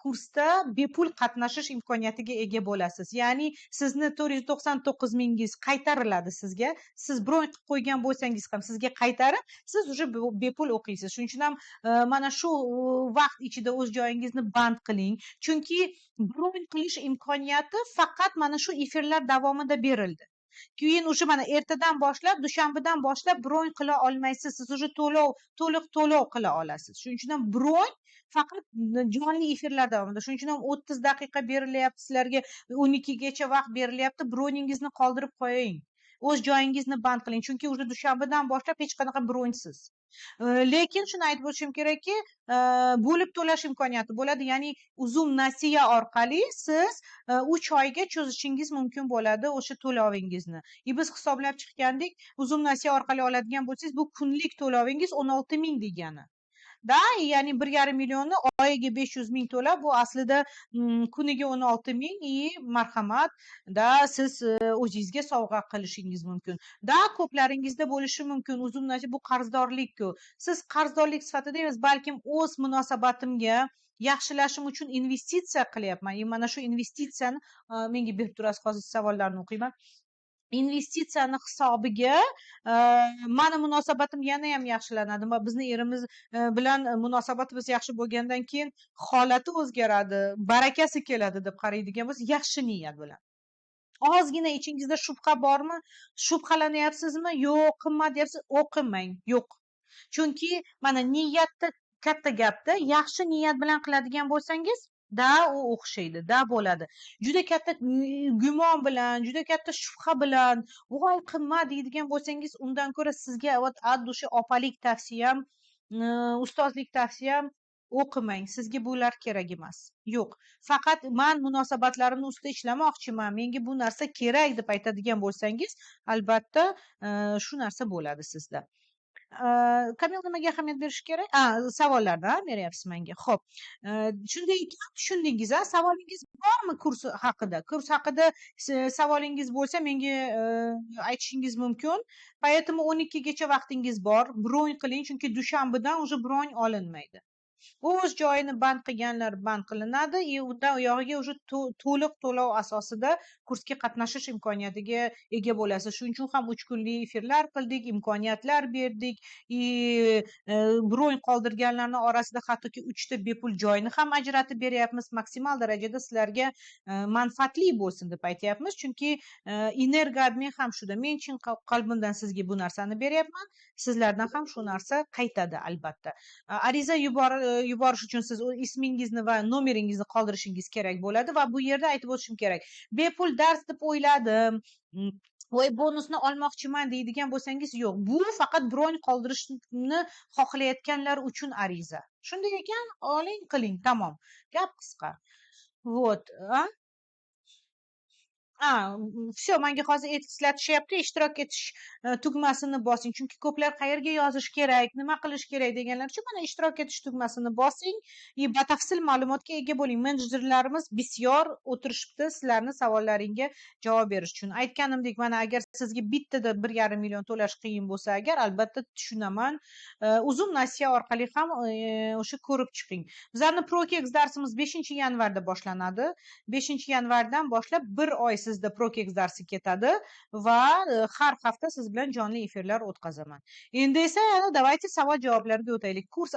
kursda bepul qatnashish imkoniyatiga ega bo'lasiz. Ya'ni sizni 499 mingiz qaytariladi sizga. Siz bro'yn qilib qo'ygan bo'lsangiz ham sizga qaytarib, siz уже bepul o'qiysiz. Shuning uchun ham mana shu vaqt ichida o'z joyingizni band qiling. Chunki bro'yn qilish imkoniyati faqat mana shu efirlar davomida berildi. Keyin o'sha mana ertadan boshlab, dushanbadan boshlab bro'yn qila olmaysiz. Siz уже to'liq to'lov qila olasiz. Shuning uchun ham bro'yn faqat jonli efirlar davomida. Shuning uchun ham 30 daqiqa berilyapti sizlarga, 12 gacha vaqt berilyapti. Bro'yningizni qoldirib qo'ying. O'z joyingizni band qiling. Chunki o'sha dushanbadan boshlab hech qanaqa bro'ynsiz. Lekin shuni aytib o'tishim kerakki, bo'lib to'lash imkoniyati bo'ladi. Ya'ni uzum nasiya orqali siz 3 oyga cho'zishingiz mumkin bo'ladi o'sha to'lovingizni. Biz hisoblab chiqqandik, uzum nasiya orqali oladigan bo'lsangiz, bu kunlik to'lovingiz 16 ming degani. Da, ya'ni 1,5 millionni oyiga 500 ming to'lab, bu aslida kuniga 16 ming. Marhamat, da siz o'zingizga sovg'a qilishingiz mumkin. Da, ko'plaringizda bo'lishi mumkin. Uzum nasiya bu qarzdorlik-ku. Siz qarzdorlik sifatida emas, balkim o'z munosabatimga yaxshilashim uchun investitsiya qilyapman. Mana shu investitsiyani menga berib turasiz, hozir savollarni o'qiyman. Investitsiyani hisobiga mani munosabatim yana ham yaxshilanadi va bizni erimiz bilan munosabatimiz yaxshi bo'lgandan keyin holati o'zgaradi, barakasi keladi deb qaraydigan bo'lsa, yaxshi niyat bilan. Ozgina ichingizda shubha bormi? Shubhalanyapsizmi? Yo'q, qimmat deyapsiz, o'qimang. Yo'q. Chunki mana niyatda katta gapda, yaxshi niyat bilan qiladigan bo'lsangiz, da u o'xshaydi, da bo'ladi. Juda katta gumon bilan, juda katta shubha bilan, voy qimmat deydigan bo'lsangiz, undan ko'ra sizga addushi opalik tavsiyam, ustozlik tavsiyam, o'qimang. Sizga bular kerak emas. Yo'q. Faqat men munosabatlarimni ustida ishlamoqchiman, menga bu narsa kerak deb aytadigan bo'lsangiz, albatta shu narsa bo'ladi sizda. Kamil nimaga ahamiyat berish kerak? Savollardan beryapsiz menga. Xo'p. Shunday ekan, tushundingiz, savolingiz bormi kurs haqida? Kurs haqida savolingiz bo'lsa, menga aytishingiz mumkin. Поэтому 12 gacha vaqtingiz bor. Bro'yn qiling, chunki dushanbadan уже bro'yn olinmaydi. o'z joyini band qilganlar band qilinadi undan u yog'iga уже to'liq to'lov asosida kursga qatnashish imkoniyatiga ega bo'lasiz. Shuning uchun ham 3 kunlik efirlar qildik, imkoniyatlar berdik. Bron qoldirganlarning orasida hattoki 3 ta bepul joyni ham ajratib beryapmiz. Maksimal darajada sizlarga manfaatli bo'lsin deb aytyapmiz. Chunki Energoadmin ham shuda. Men chin qalbimdan sizga bu narsani beryapman. Sizlardan ham shu narsa qaytadi albatta. Ariza yuborish uchun siz ismingizni va nomeringizni qoldirishingiz kerak bo'ladi va bu yerda aytib o'tishim kerak. Bepul dars deb o'yladim. Voy bonusni olmoqchiman deydigan bo'lsangiz yo'q. Bu faqat bron qoldirishni xohlayotganlar uchun ariza. Shunday ekan, oling, qiling, tamom. Gap qisqa. Вот, все, menga hozir eslatishyapti, ishtirok etish tugmasini bosing. Chunki ko'plar qayerga yozish kerak, nima qilish kerak deganlar uchun mana ishtirok etish tugmasini bosing. Batafsil ma'lumotga ega bo'ling. Menejerlarimiz bisyor o'tirishibdi sizlarning savollaringga javob berish uchun. Aytganimdek, mana agar sizga bittada 1,5 million to'lash qiyin bo'lsa agar, albatta tushunaman. Uzun nasiya orqali ham o'sha ko'rib chiqing. Bizlarning Prokex darsimiz 5-yanvarda boshlanadi. 5-yanvardan boshlab 1 oy sizda Prokex darsi ketadi va har hafta siz bilan jonli efirlar o'tkazaman. Endi esa давайте savol javoblarga o'taylik. Kurs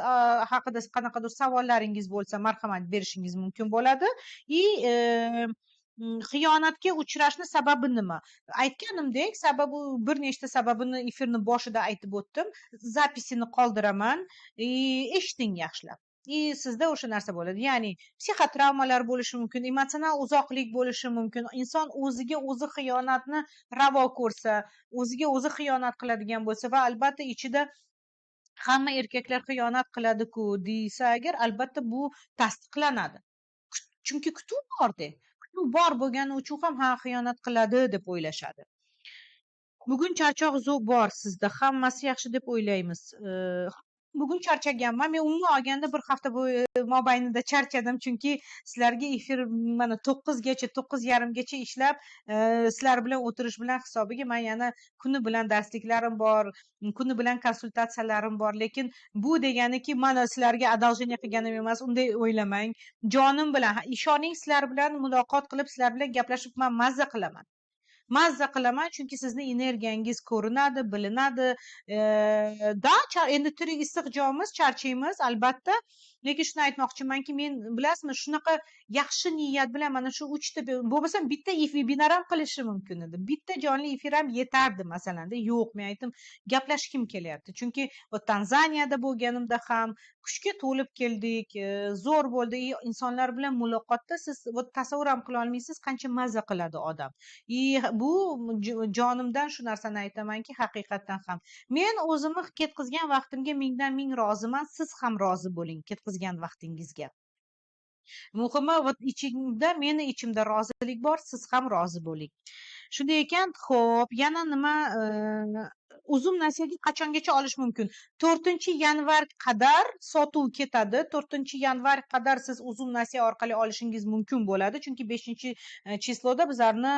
haqida qanaqadir savollaringiz bo'lsa, marhamat berishingiz mumkin bo'ladi. Xiyonatga uchrashni sababi nima? Aytganimdek, sababi bir nechta sababini efirning boshida aytib o'tdim. Zapisini qoldiraman. Eshiting yaxshilab. Sizda o'sha narsa bo'ladi. Ya'ni psixotravmalar bo'lishi mumkin, emotsional uzoqlik bo'lishi mumkin. Inson o'ziga o'zi xiyonatni ravo ko'rsa, o'ziga o'zi xiyonat qiladigan bo'lsa va albatta ichida hamma erkaklar xiyonat qiladi-ku deysa agar, albatta bu tasdiqlanadi. Chunki kutuv bor-da. Kutuv bor bo'lgani uchun ham ha xiyonat qiladi deb o'ylashadi. Bugun charchoq bor sizda, hammasi yaxshi deb o'ylaymiz. Bugun charchaganman. Men umuman olganda bir hafta mobaynida charchadim, chunki sizlarga efir mana 9gacha, 9:30gacha ishlab, sizlar bilan o'tirish bilan hisobiga men yana kuni bilan darsliklarim bor, kuni bilan konsultatsiyalarim bor, lekin bu deganiki mana sizlarga одолжение qilganim emas, unday o'ylamang. Jonim bilan, ishoning, sizlar bilan muloqot qilib, sizlar bilan gaplashib men mazza qilaman, chunki sizni energiyangiz ko'rinadi, bilinadi. Endi tirik issiq joyimiz, charchaymiz albatta, lekin shuni aytmoqchimanki, men bilasizmi, shunaqa yaxshi niyat bilan mana shu 3 ta bo'lmasa bitta webinar ham qilishi mumkin edi. Bitta jonli efir ham yetardi masalanda. Yo'q, men aytdim, gaplashkim kelyapti. Chunki Tanzaniyada bo'lganimda ham kuchga to'lib keldik, zo'r bo'ldi. Insonlar bilan muloqotda siz tasavvur ham qila olmaysiz qancha mazza qiladi odam. Bu jonimdan shu narsani aytamanki, haqiqatdan ham men o'zimni ketkizgan vaqtimga mingdan ming roziman. Siz ham rozi bo'ling ketkizgan vaqtingizga. Muhimi meni ichimda rozilik bor, siz ham rozi bo'ling. Shunday ekan, xo'p, yana nima, uzum nasiyaga qachongacha olish mumkin? 4-yanvar qadar sotuv ketadi. 4-yanvar qadar siz uzum nasiya orqali olishingiz mumkin bo'ladi, chunki 5-chisloda bizlarni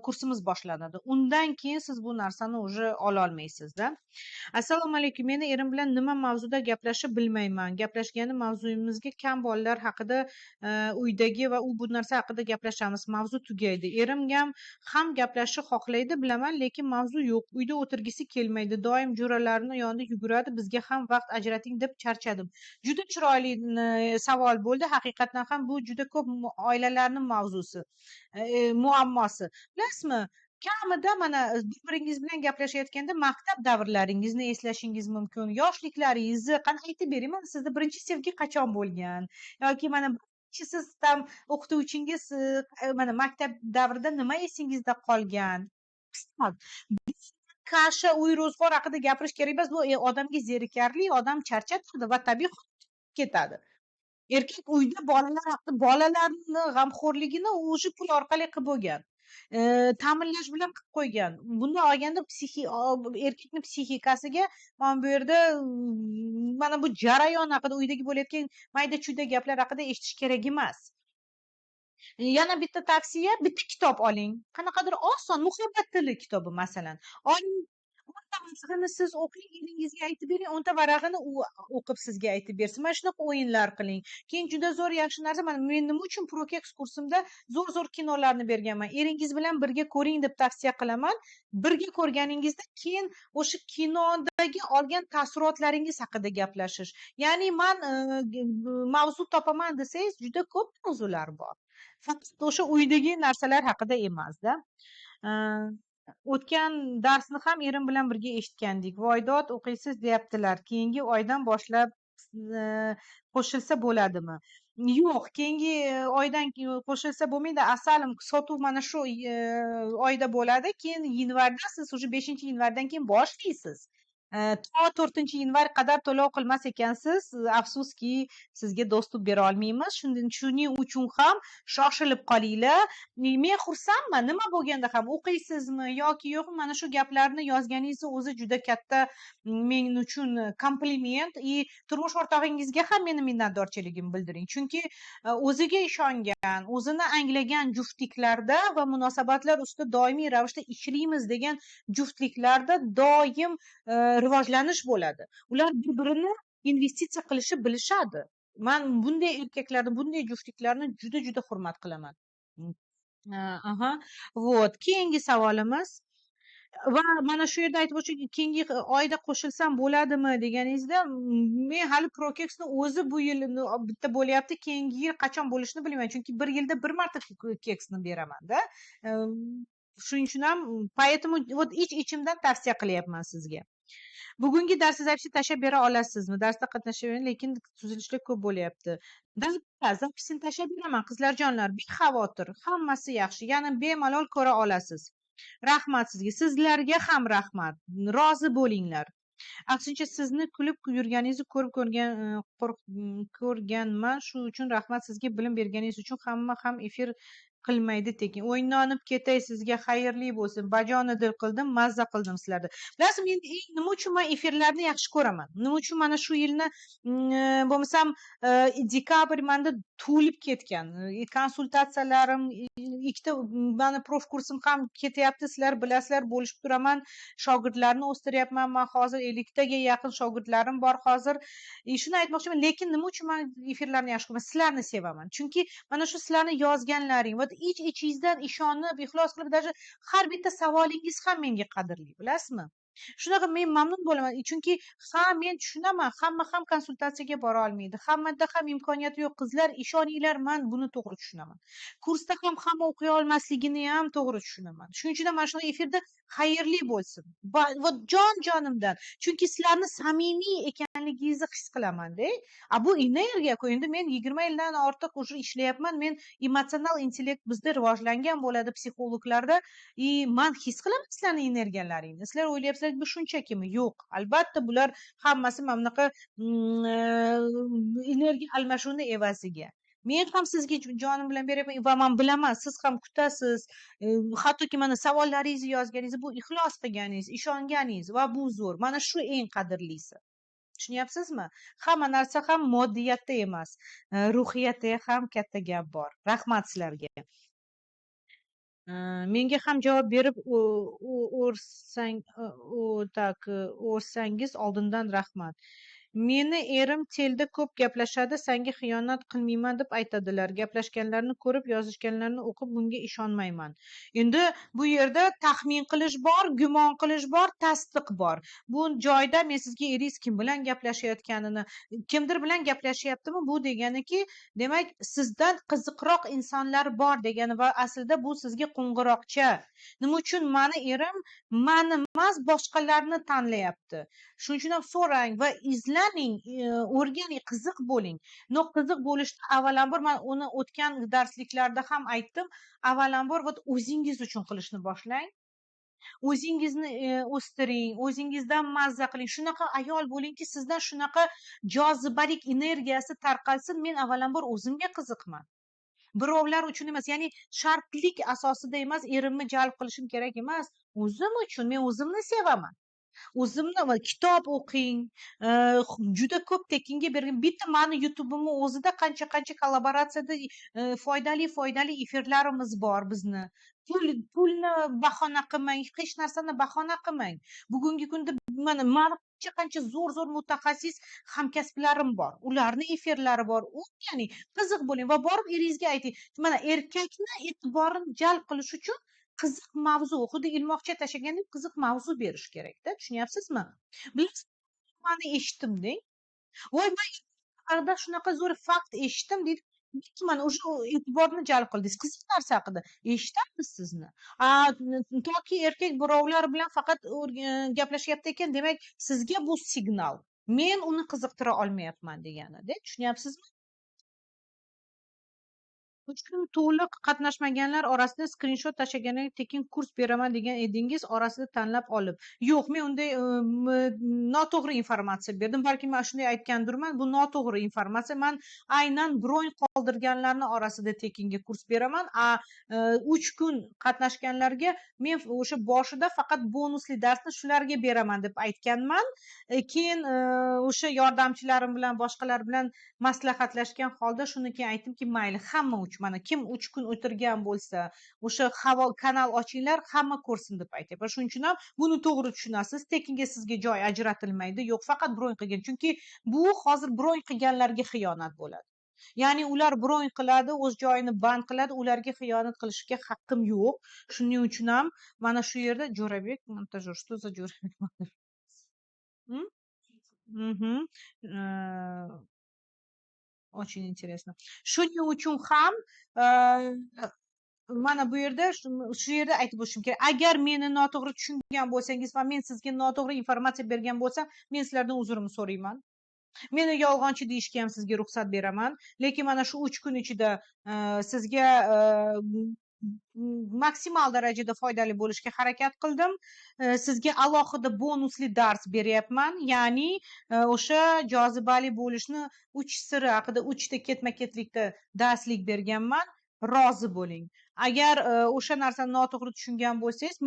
kursimiz boshlanadi. Undan keyin siz bu narsani уже ola olmaysizda. Assalomu alaykum. Meni erim bilan nima mavzuda gaplashib bilmayman. Gaplashgani mavzuyimizga kam bolalar haqida uydagi va u bu narsa haqida gaplashamiz. Mavzu tugaydi. Erim ham gaplashishni xohlaydi, bilaman, lekin mavzu yo'q. Uyda o'tirgisi kelmaydi. Doim jo'ralarini yonida yuguradi. Bizga ham vaqt ajrating deb charchadim. Juda chiroyli savol bo'ldi. Haqiqatan ham bu juda ko'p oilalarning mavzusi, muammosi. Bilasizmi? Kamida mana bir-biringiz bilan gaplashayotganda maktab davrlaringizni eslashingiz mumkin. Yoshliklaringizni qani aytib bering. Mana sizda birinchi sevgi qachon bo'lgan? Yoki mana siz ham o'qituvchingiz mana maktab davrida nima esingizda qolgan? Kasha, uy ro'zg'or haqida gapirish kerak emas. Bu odamga zerikarli, odam charchatadi va tabiiy ketadi. Erkak uyda bolalarni g'amxo'rligini o'sha pul orqali qilib bo'lgan. Ta'minlash bilan qilib qo'ygan. Bunday olganda erkakning psixikasiga mana bu yerda mana bu jarayon haqida, uydagi bo'layotgan mayda-chuyda gaplar haqida eshitish kerak emas. Yana bitta tavsiya, bitta kitob oling. Qanaqadir oson, muhabbat tili kitobi masalan. Oling, varag'ini siz o'qing, eringizga aytib bering, 10 ta varag'ini u o'qib sizga aytib bersin. Mana shunaqa o'yinlar qiling. Keyin juda zo'r yaxshi narsa, mana men nima uchun Prokex kursimda zo'r kinolarni berganman. Eringiz bilan birga ko'ring deb tavsiya qilaman. Birga ko'rganingizda keyin o'sha kinodagi olgan taassurotlaringiz haqida gaplashish. Ya'ni men mavzu topaman desangiz, juda ko'p mavzular bor. Faqat o'sha uydagi narsalar haqida emasda. O'tgan darsni ham erim bilan birga eshitgandik. Voydod o'qiysiz deyaptilar. Keyingi oydan boshlab qo'shilsa bo'ladimi? Yo'q, keyingi oydan qo'shilsa bo'lmaydi. Asalim sotuv mana shu oyda bo'ladi. Keyin yanvarda siz уже 5-yanvardan keyin boshlaysiz. To 4-yanvar qadar to'lov qilmas ekansiz, afsuski sizga dostуп bera olmaymiz. Shuning uchun ham shoshilib qolinglar. Men xursandman, nima bo'lganda ham o'qiysizmi yoki yo'qmi, mana shu gaplarni yozganingizni o'zi juda katta men uchun kompliment. Turmush o'rtog'ingizga ham meni minnatdorchiligimni bildiring. Chunki o'ziga ishongan, o'zini anglagan juftliklarda va munosabatlar ustida doimiy ravishda ishlaymiz degan juftliklarda doim rivojlanish bo'ladi. Ular bir-birini investitsiya qilishni bilishadi. Men bunday erkaklarni, bunday juftliklarni juda hurmat qilaman. Aha. Вот. Keyingi savolimiz va mana shu yerda aytib o'tishki, keyingi oyda qo'shilsam bo'ladimi deganingizda, men hali Prokexni o'zi bu yil bitta bo'lyapti, keyingi yil qachon bo'lishini bilmayman, chunki bir yilda bir marta keksni beraman-da. Shuning uchun ham поэтому вот ich-ichimdan tavsiya qilyapman sizga. Bugungi darsda zapisni tashlab bera olasizmi? Darsda qatnashavering, lekin tuzilishlar ko'p bo'lyapti. Zapisni tashlab beraman, qizlarjonlar, bexavotir, hammasi yaxshi. Ya'ni bemalol ko'ra olasiz. Rahmat sizga. Sizlarga ham rahmat. Rozi bo'linglar. Aksincha sizni kulib yurganingizni ko'rganman. Shuning uchun rahmat sizga, bilim berganingiz uchun. Hamma ham efir qilmaydi tekin. O'ynanib ketay, sizga xayrli bo'lsin. Bajonidil qildim, mazza qildim sizlarni. Bilasizmi, men nima uchun men efirlarni yaxshi ko'raman? Nima uchun mana shu yilni bo'lmasam dekabr menda to'lib ketgan. Konsultatsiyalarim, ikkita meni prof kursim ham ketyapti. Sizlar bilasizlar, bo'lishib turaman. Shogirdlarni o'stiryapman. Men hozir 50 taga yaqin shogirdlarim bor hozir. Shuni aytmoqchiman, lekin nima uchun men efirlarni yaxshi ko'raman? Sizlarni sevaman. Chunki mana shu sizlarni yozganlaring va ich-ichingizdan ishonib, ixlos qilib, даже har bitta savolingiz ham menga qadrli, bilasizmi? Shunaqa men mamnun bo'laman. Chunki men tushunaman, hamma ham konsultatsiyaga bora olmaydi. Hammada ham imkoniyati yo'q. Qizlar, ishoninglar, men buni to'g'ri tushunaman. Kursda ham hamma o'qiy olmasligini ham to'g'ri tushunaman. Shuning uchun mana shu efirda xayrli bo'lsin. Va jonimdan. Chunki sizlarni samimiy ekanligingizni his qilaman-da. Bu energiya-ku. Endi men 20 yildan ortiq уже ishlayapman. Men emotsional intellekt bizda rivojlangan bo'ladi psixologlarda. Men his qilaman sizlarning energiyalaringni. Sizlar o'ylayapsizlar, bu shunchakimi? Yo'q. Albatta bular hammasi mana bunaqa energiya almashuvi evaziga. Men ham sizga jonim bilan beryapman va men bilaman, siz ham kutasiz. Hattoki mana savollaringizni yozganingiz, bu ixlos qilganingiz, ishonganingiz va bu zo'r. Mana shu eng qadrlisi. Tushunyapsizmi? Hamma narsa ham moddiyatda emas, ruhiyatda ham katta gap bor. Rahmat sizlarga. Menga ham javob berib o'rsangiz oldindan rahmat. Meni erim telda ko'p gaplashadi, senga xiyonat qilmayman deb aytadilar. Gaplashganlarni ko'rib, yozishganlarni o'qib bunga ishonmayman. Endi bu yerda taxmin qilish bor, gumon qilish bor, tasdiq bor. Bu joyda men sizga eringiz kim bilan gaplashayotganini, kimdir bilan gaplashyaptimi, bu deganiki, demak, sizdan qiziqroq insonlar bor degani va aslida bu sizga qo'ng'iroqcha. Nima uchun meni erim meni emas, boshqalarni tanlayapti? Shuning uchun ham so'rang va izlaning, o'rganing, qiziq bo'ling. Qiziq bo'lishda avvalambor men uni o'tgan darsliklarda ham aytdim, avvalambor o'zingiz uchun qilishni boshlang. O'zingizni o'stiring, o'zingizdan mazza qiling. Shunaqa ayol bo'lingki, sizdan shunaqa jozibalik energiyasi tarqalsin. Men avvalambor o'zimga qiziqman. Birovlar uchun emas, ya'ni shartlik asosida emas, erimni jalb qilishim kerak emas. O'zim uchun, men o'zimni sevaman. O'zimni kitob o'qing, juda ko'p tekinga bergan. Bitta meni YouTube'imni o'zida qancha kollaboratsiyada foydali efirlarimiz bor bizni. pulni bahona qilmang, hech narsani bahona qilmang. Bugungi kunda mana qancha zo'r mutaxassis hamkasblarim bor, ularni efirlari bor. Ya'ni qiziq bo'ling va borib eringizga ayting. Mana erkakni e'tiborini jalb qilish uchun qiziq mavzu, xuddi ilmoqcha tashlagandek qiziq mavzu berish kerakda, tushunyapsizmi? Bilasizmi, mani eshitdim-deng. Voy, men haqida shunaqa zo'r fakt eshitdim deydi. Mana o'sha e'tiborni jalb qildingiz. Qiziq narsa haqida eshitamiz sizni. Toki erkak birovlar bilan faqat gaplashyapti ekan, demak sizga bu signal. Men uni qiziqtira olmayapman deganida. Tushunyapsizmi? 3 kun to'liq qatnashmaganlar orasida skrinshot tashlaganlar tekin kurs beraman degan edingiz orasida tanlab olib. Yo'q, men unday noto'g'ri informatsiya berdim. Balki men shunday aytgandirman. Bu noto'g'ri informatsiya. Men aynan bron qoldirganlarning orasida tekinga kurs beraman. 3 kun qatnashganlarga men o'sha boshida faqat bonusli darsni shularga beraman deb aytganman. Keyin o'sha yordamchilarim bilan boshqalar bilan maslahatlashgan holda shuni keyin aytdimki, mayli, hamma mana kim 3 kun o'tirgan bo'lsa o'sha kanal ochinglar, hamma ko'rsin deb aytyapman. Shuning uchun ham buni to'g'ri tushunasiz. Tekinga sizga joy ajratilmaydi. Yo'q, faqat bron qilgan. Chunki bu hozir bron qilganlarga xiyonat bo'ladi. Ya'ni ular bron qiladi, o'z joyini band qiladi, ularga xiyonat qilishga haqqim yo'q. Shuning uchun ham mana shu yerda Jo'rabek montajyor, что за Jo'rabek? Очень интересно. Shuning uchun ham mana bu yerda shu yerda aytib o'tishim kerak. Agar meni noto'g'ri tushungan bo'lsangiz va men sizga noto'g'ri informatsiya bergan bo'lsam, men sizlardan uzrimni so'rayman. Meni yolg'onchi deyishga ham sizga ruxsat beraman. Lekin mana shu 3 kun ichida sizga maksimal darajada foydali bo'lishga harakat qildim. Sizga alohida bonusli dars beryapman. Ya'ni o'sha jozibali bo'lishni 3 siri haqida 3 ta ketma-ketlikda darslik berganman. Rozi bo'ling. Agar o'sha narsani noto'g'ri tushungan bo'lsangiz,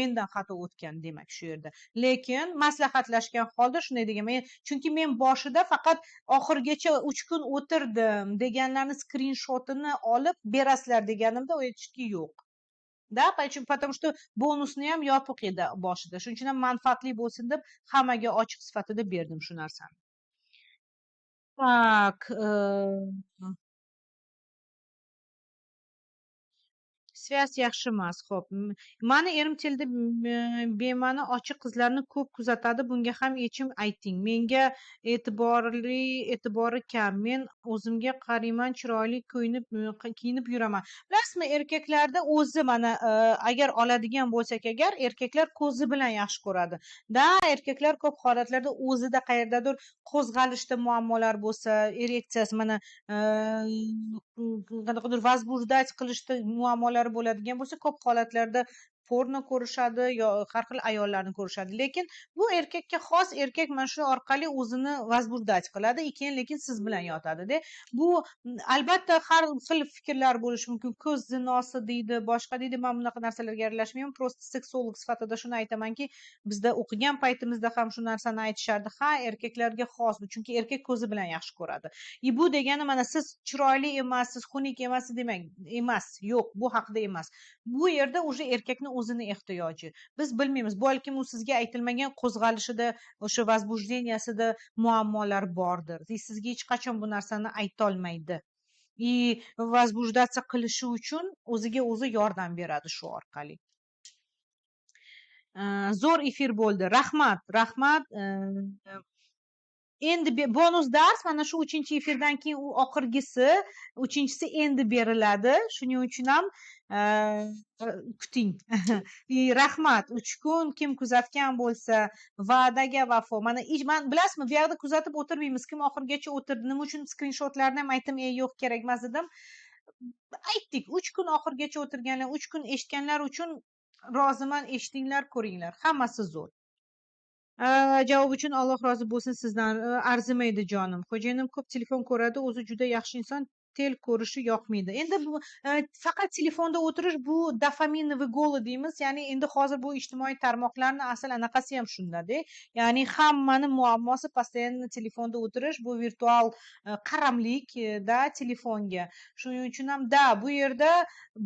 mendan xato o'tgan demak shu yerda. Lekin maslahatlashgan holda shunday deganman. Chunki men boshida faqat oxirgacha 3 kun o'tirdim deganlarni skrinshotini olib berasizlar deganimda u aytishki yo'q. Да, потому что bonusni ham yopiq edi boshida. Shuning uchun ham manfaatli bo'lsin deb hammaga ochiq sifatida berdim shu narsani. Так, Svязь yaxshi emas. Xo'p. Mani erim telda bema'ni ochiq qizlarni ko'p kuzatadi. Bunga ham yechim ayting. Menga e'tibori kam. Men o'zimga qarayman, chiroyli kiyinib yuraman. Bilasizmi, erkaklarda o'zi mana agar oladigan bo'lsak agar, erkaklar ko'zi bilan yaxshi ko'radi. Da, erkaklar ko'p holatlarda o'zida qayerdadir qo'zg'alishda muammolar bo'lsa, ereksiyasi mana qanaqadir возбуждать qilishda muammolar bo'ladigan bo'lsa, ko'p holatlarda porno ko'rishadi, yo har xil ayollarni ko'rishadi. Lekin bu erkakka xos, erkak mana shu orqali o'zini возбуждать qiladi, lekin siz bilan yotadi-da. Bu albatta har xil fikrlar bo'lishi mumkin. Ko'z zinosi deydi, boshqa deydi. Men bunaqa narsalarga aralashmayman. Просто seksolog sifatida shuni aytamanki, bizda o'qigan paytimizda ham shu narsani aytishardi. Ha, erkaklarga xos bu, chunki erkak ko'zi bilan yaxshi ko'radi. Bu degani mana siz chiroyli emassiz, xunuk emassiz demak emas. Yo'q, bu haqida emas. Bu yerda o'sha erkakning o'zini ehtiyoji. Biz bilmaymiz, balkim u sizga aytilmagan qo'zg'alishida, o'sha возбуждениясida muammolar bordir. Sizga hech qachon bu narsani aytolmaydi. Возбуждаться qilishi uchun o'ziga o'zi yordam beradi shu orqali. Zo'r efir bo'ldi. Rahmat. Endi bonus dars mana shu 3-efirdan keyin u oxirgisi, 3-chisi endi beriladi. Shuning uchun ham kuting. Rahmat. 3 kun kim kuzatgan bo'lsa, va'daga vafo. Mana bilasizmi, bu yerda kuzatib o'tirmaymiz. Kim oxirgacha o'tirdi, nima uchun skrinshotlarni ham aytdim, yo'q kerak emas dedim. Aytdik, 3 kun oxirgacha o'tirganlar, 3 kun eshitganlar uchun roziman, eshitinglar, ko'ringlar. Hammasi zo'r. Javob uchun Alloh rozi bo'lsin sizdan. Arzimaydi jonim. Xo'jayinim ko'p telefon ko'radi, o'zi juda yaxshi inson. tel ko'rishi yoqmaydi. Endi bu faqat telefonda o'tirish bu dopamin vigolo deymiz. Ya'ni endi hozir bu ijtimoiy tarmoqlarni asl anaqasi ham shundada. Ya'ni hammani muammosi постоянно telefonda o'tirish, bu virtual qaramlikda telefonga. Shuning uchun ham bu yerda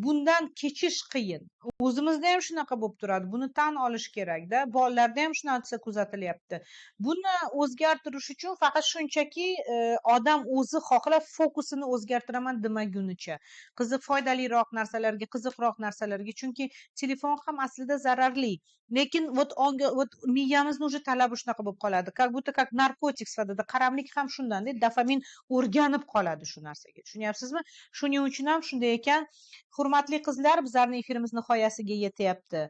bundan kechish qiyin. O'zimizda ham shunaqa bo'lib turadi. Buni tan olish kerakda. Bolalarda ham shu narsa kuzatilyapti. Buni o'zgartirish uchun faqat shunchaki odam o'zi xohlab fokusini o'zgartiraman demagunicha, foydaliroq narsalarga, qiziqroq narsalarga, chunki telefon ham aslida zararli. Lekin miyamizni уже talabi shunaqa bo'lib qoladi. Как будто как narkotik sifatida. Qaramlik ham shundanda, dopamin o'rganib qoladi shu narsaga. Tushunyapsizmi? Shuning uchun ham shunday ekan, hurmatli qizlar, bizlarning efirimiz nihoyasiga yetyapti.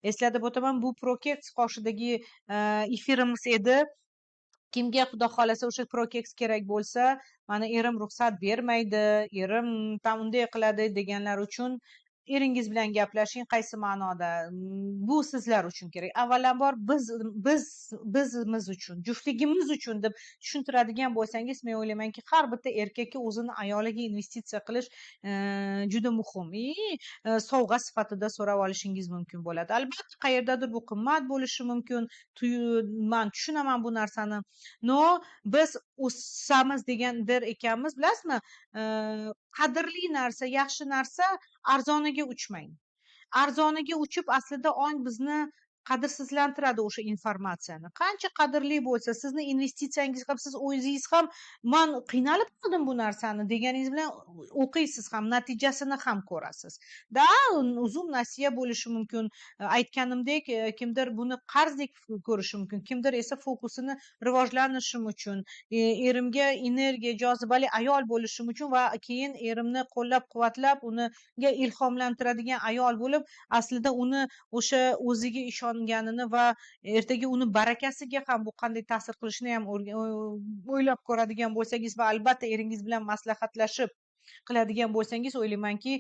Eslatib o'taman, bu Prokex qoshidagi efirimiz edi. Kimga xudo xolasa o'sha Prokex kerak bo'lsa, mana erim ruxsat bermaydi, erim unday qiladi deganlar uchun eringiz bilan gaplashing. Qaysi ma'noda? Bu sizlar uchun kerak. Avvalambor bizimiz uchun, juftligimiz uchun deb tushuntiradigan bo'lsangiz, men o'ylaymanki, har bitta erkakka o'zini ayoliga investitsiya qilish juda muhim. Sovg'a sifatida so'rab olishingiz mumkin bo'ladi. Albatta, qayerdadir bu qimmat bo'lishi mumkin. Men tushunaman bu narsani. No, biz o'samiz degandir ekanmiz, bilasizmi? Qadrli narsa, yaxshi narsa arzoniga uchmang. Arzoniga uchib aslida ong bizni qadrsizlantiradi o'sha informatsiyani. Qancha qadrli bo'lsa, sizni investitsiyangiz ham, siz o'zingiz ham men qiynalib qoldim bu narsani deganingiz bilan o'qiysiz ham, natijasini ham ko'rasiz. Uzun nasiya bo'lishi mumkin. Aytganimdek, kimdir buni qarzdek ko'rishi mumkin, kimdir esa fokusini rivojlanishim uchun, erimga energiya, jozibali ayol bo'lishim uchun va keyin erimni qo'llab-quvvatlab, unga ilhomlantiradigan ayol bo'lib, aslida uni o'sha o'ziga ishonganini va ertaga uni barakasiga ham bu qanday ta'sir qilishini ham o'ylab ko'radigan bo'lsangiz va albatta eringiz bilan maslahatlashib qiladigan bo'lsangiz, o'ylaymanki,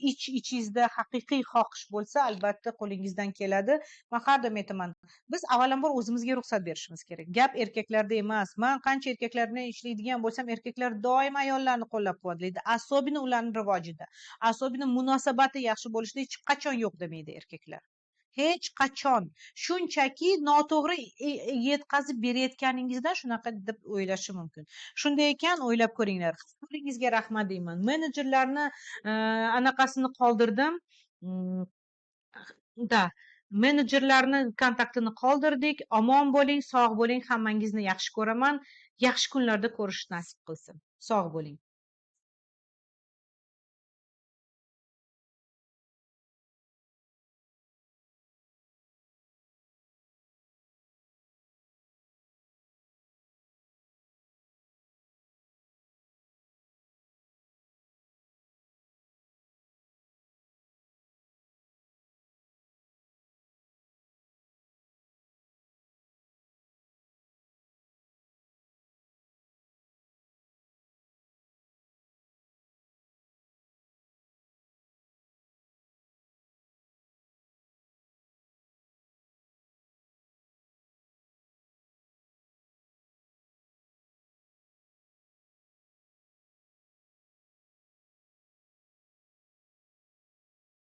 ichingizda haqiqiy xohish bo'lsa, albatta qo'lingizdan keladi. Men har doim aytaman, biz avvalambor o'zimizga ruxsat berishimiz kerak. Gap erkaklarda emas. Men qancha erkaklar bilan ishlaydigan bo'lsam, erkaklar doim ayollarni qo'llab-quvvatlaydi, особенно ularning rivojida, особенно munosabati yaxshi bo'lishida hech qachon yo'q demaydi erkaklar. Hech qachon. Shunchaki noto'g'ri yetkazib berayotganingizdan shunaqa deb o'ylashi mumkin. Shunday ekan, o'ylab ko'ringlar. Qo'lingizga rahmat deyman. Menejerlarni anaqasini qoldirdim. Menejerlarni kontaktini qoldirdik. Omon bo'ling, sog' bo'ling, hammangizni yaxshi ko'raman. Yaxshi kunlarda ko'rish nasib qilsin. Sog' bo'ling.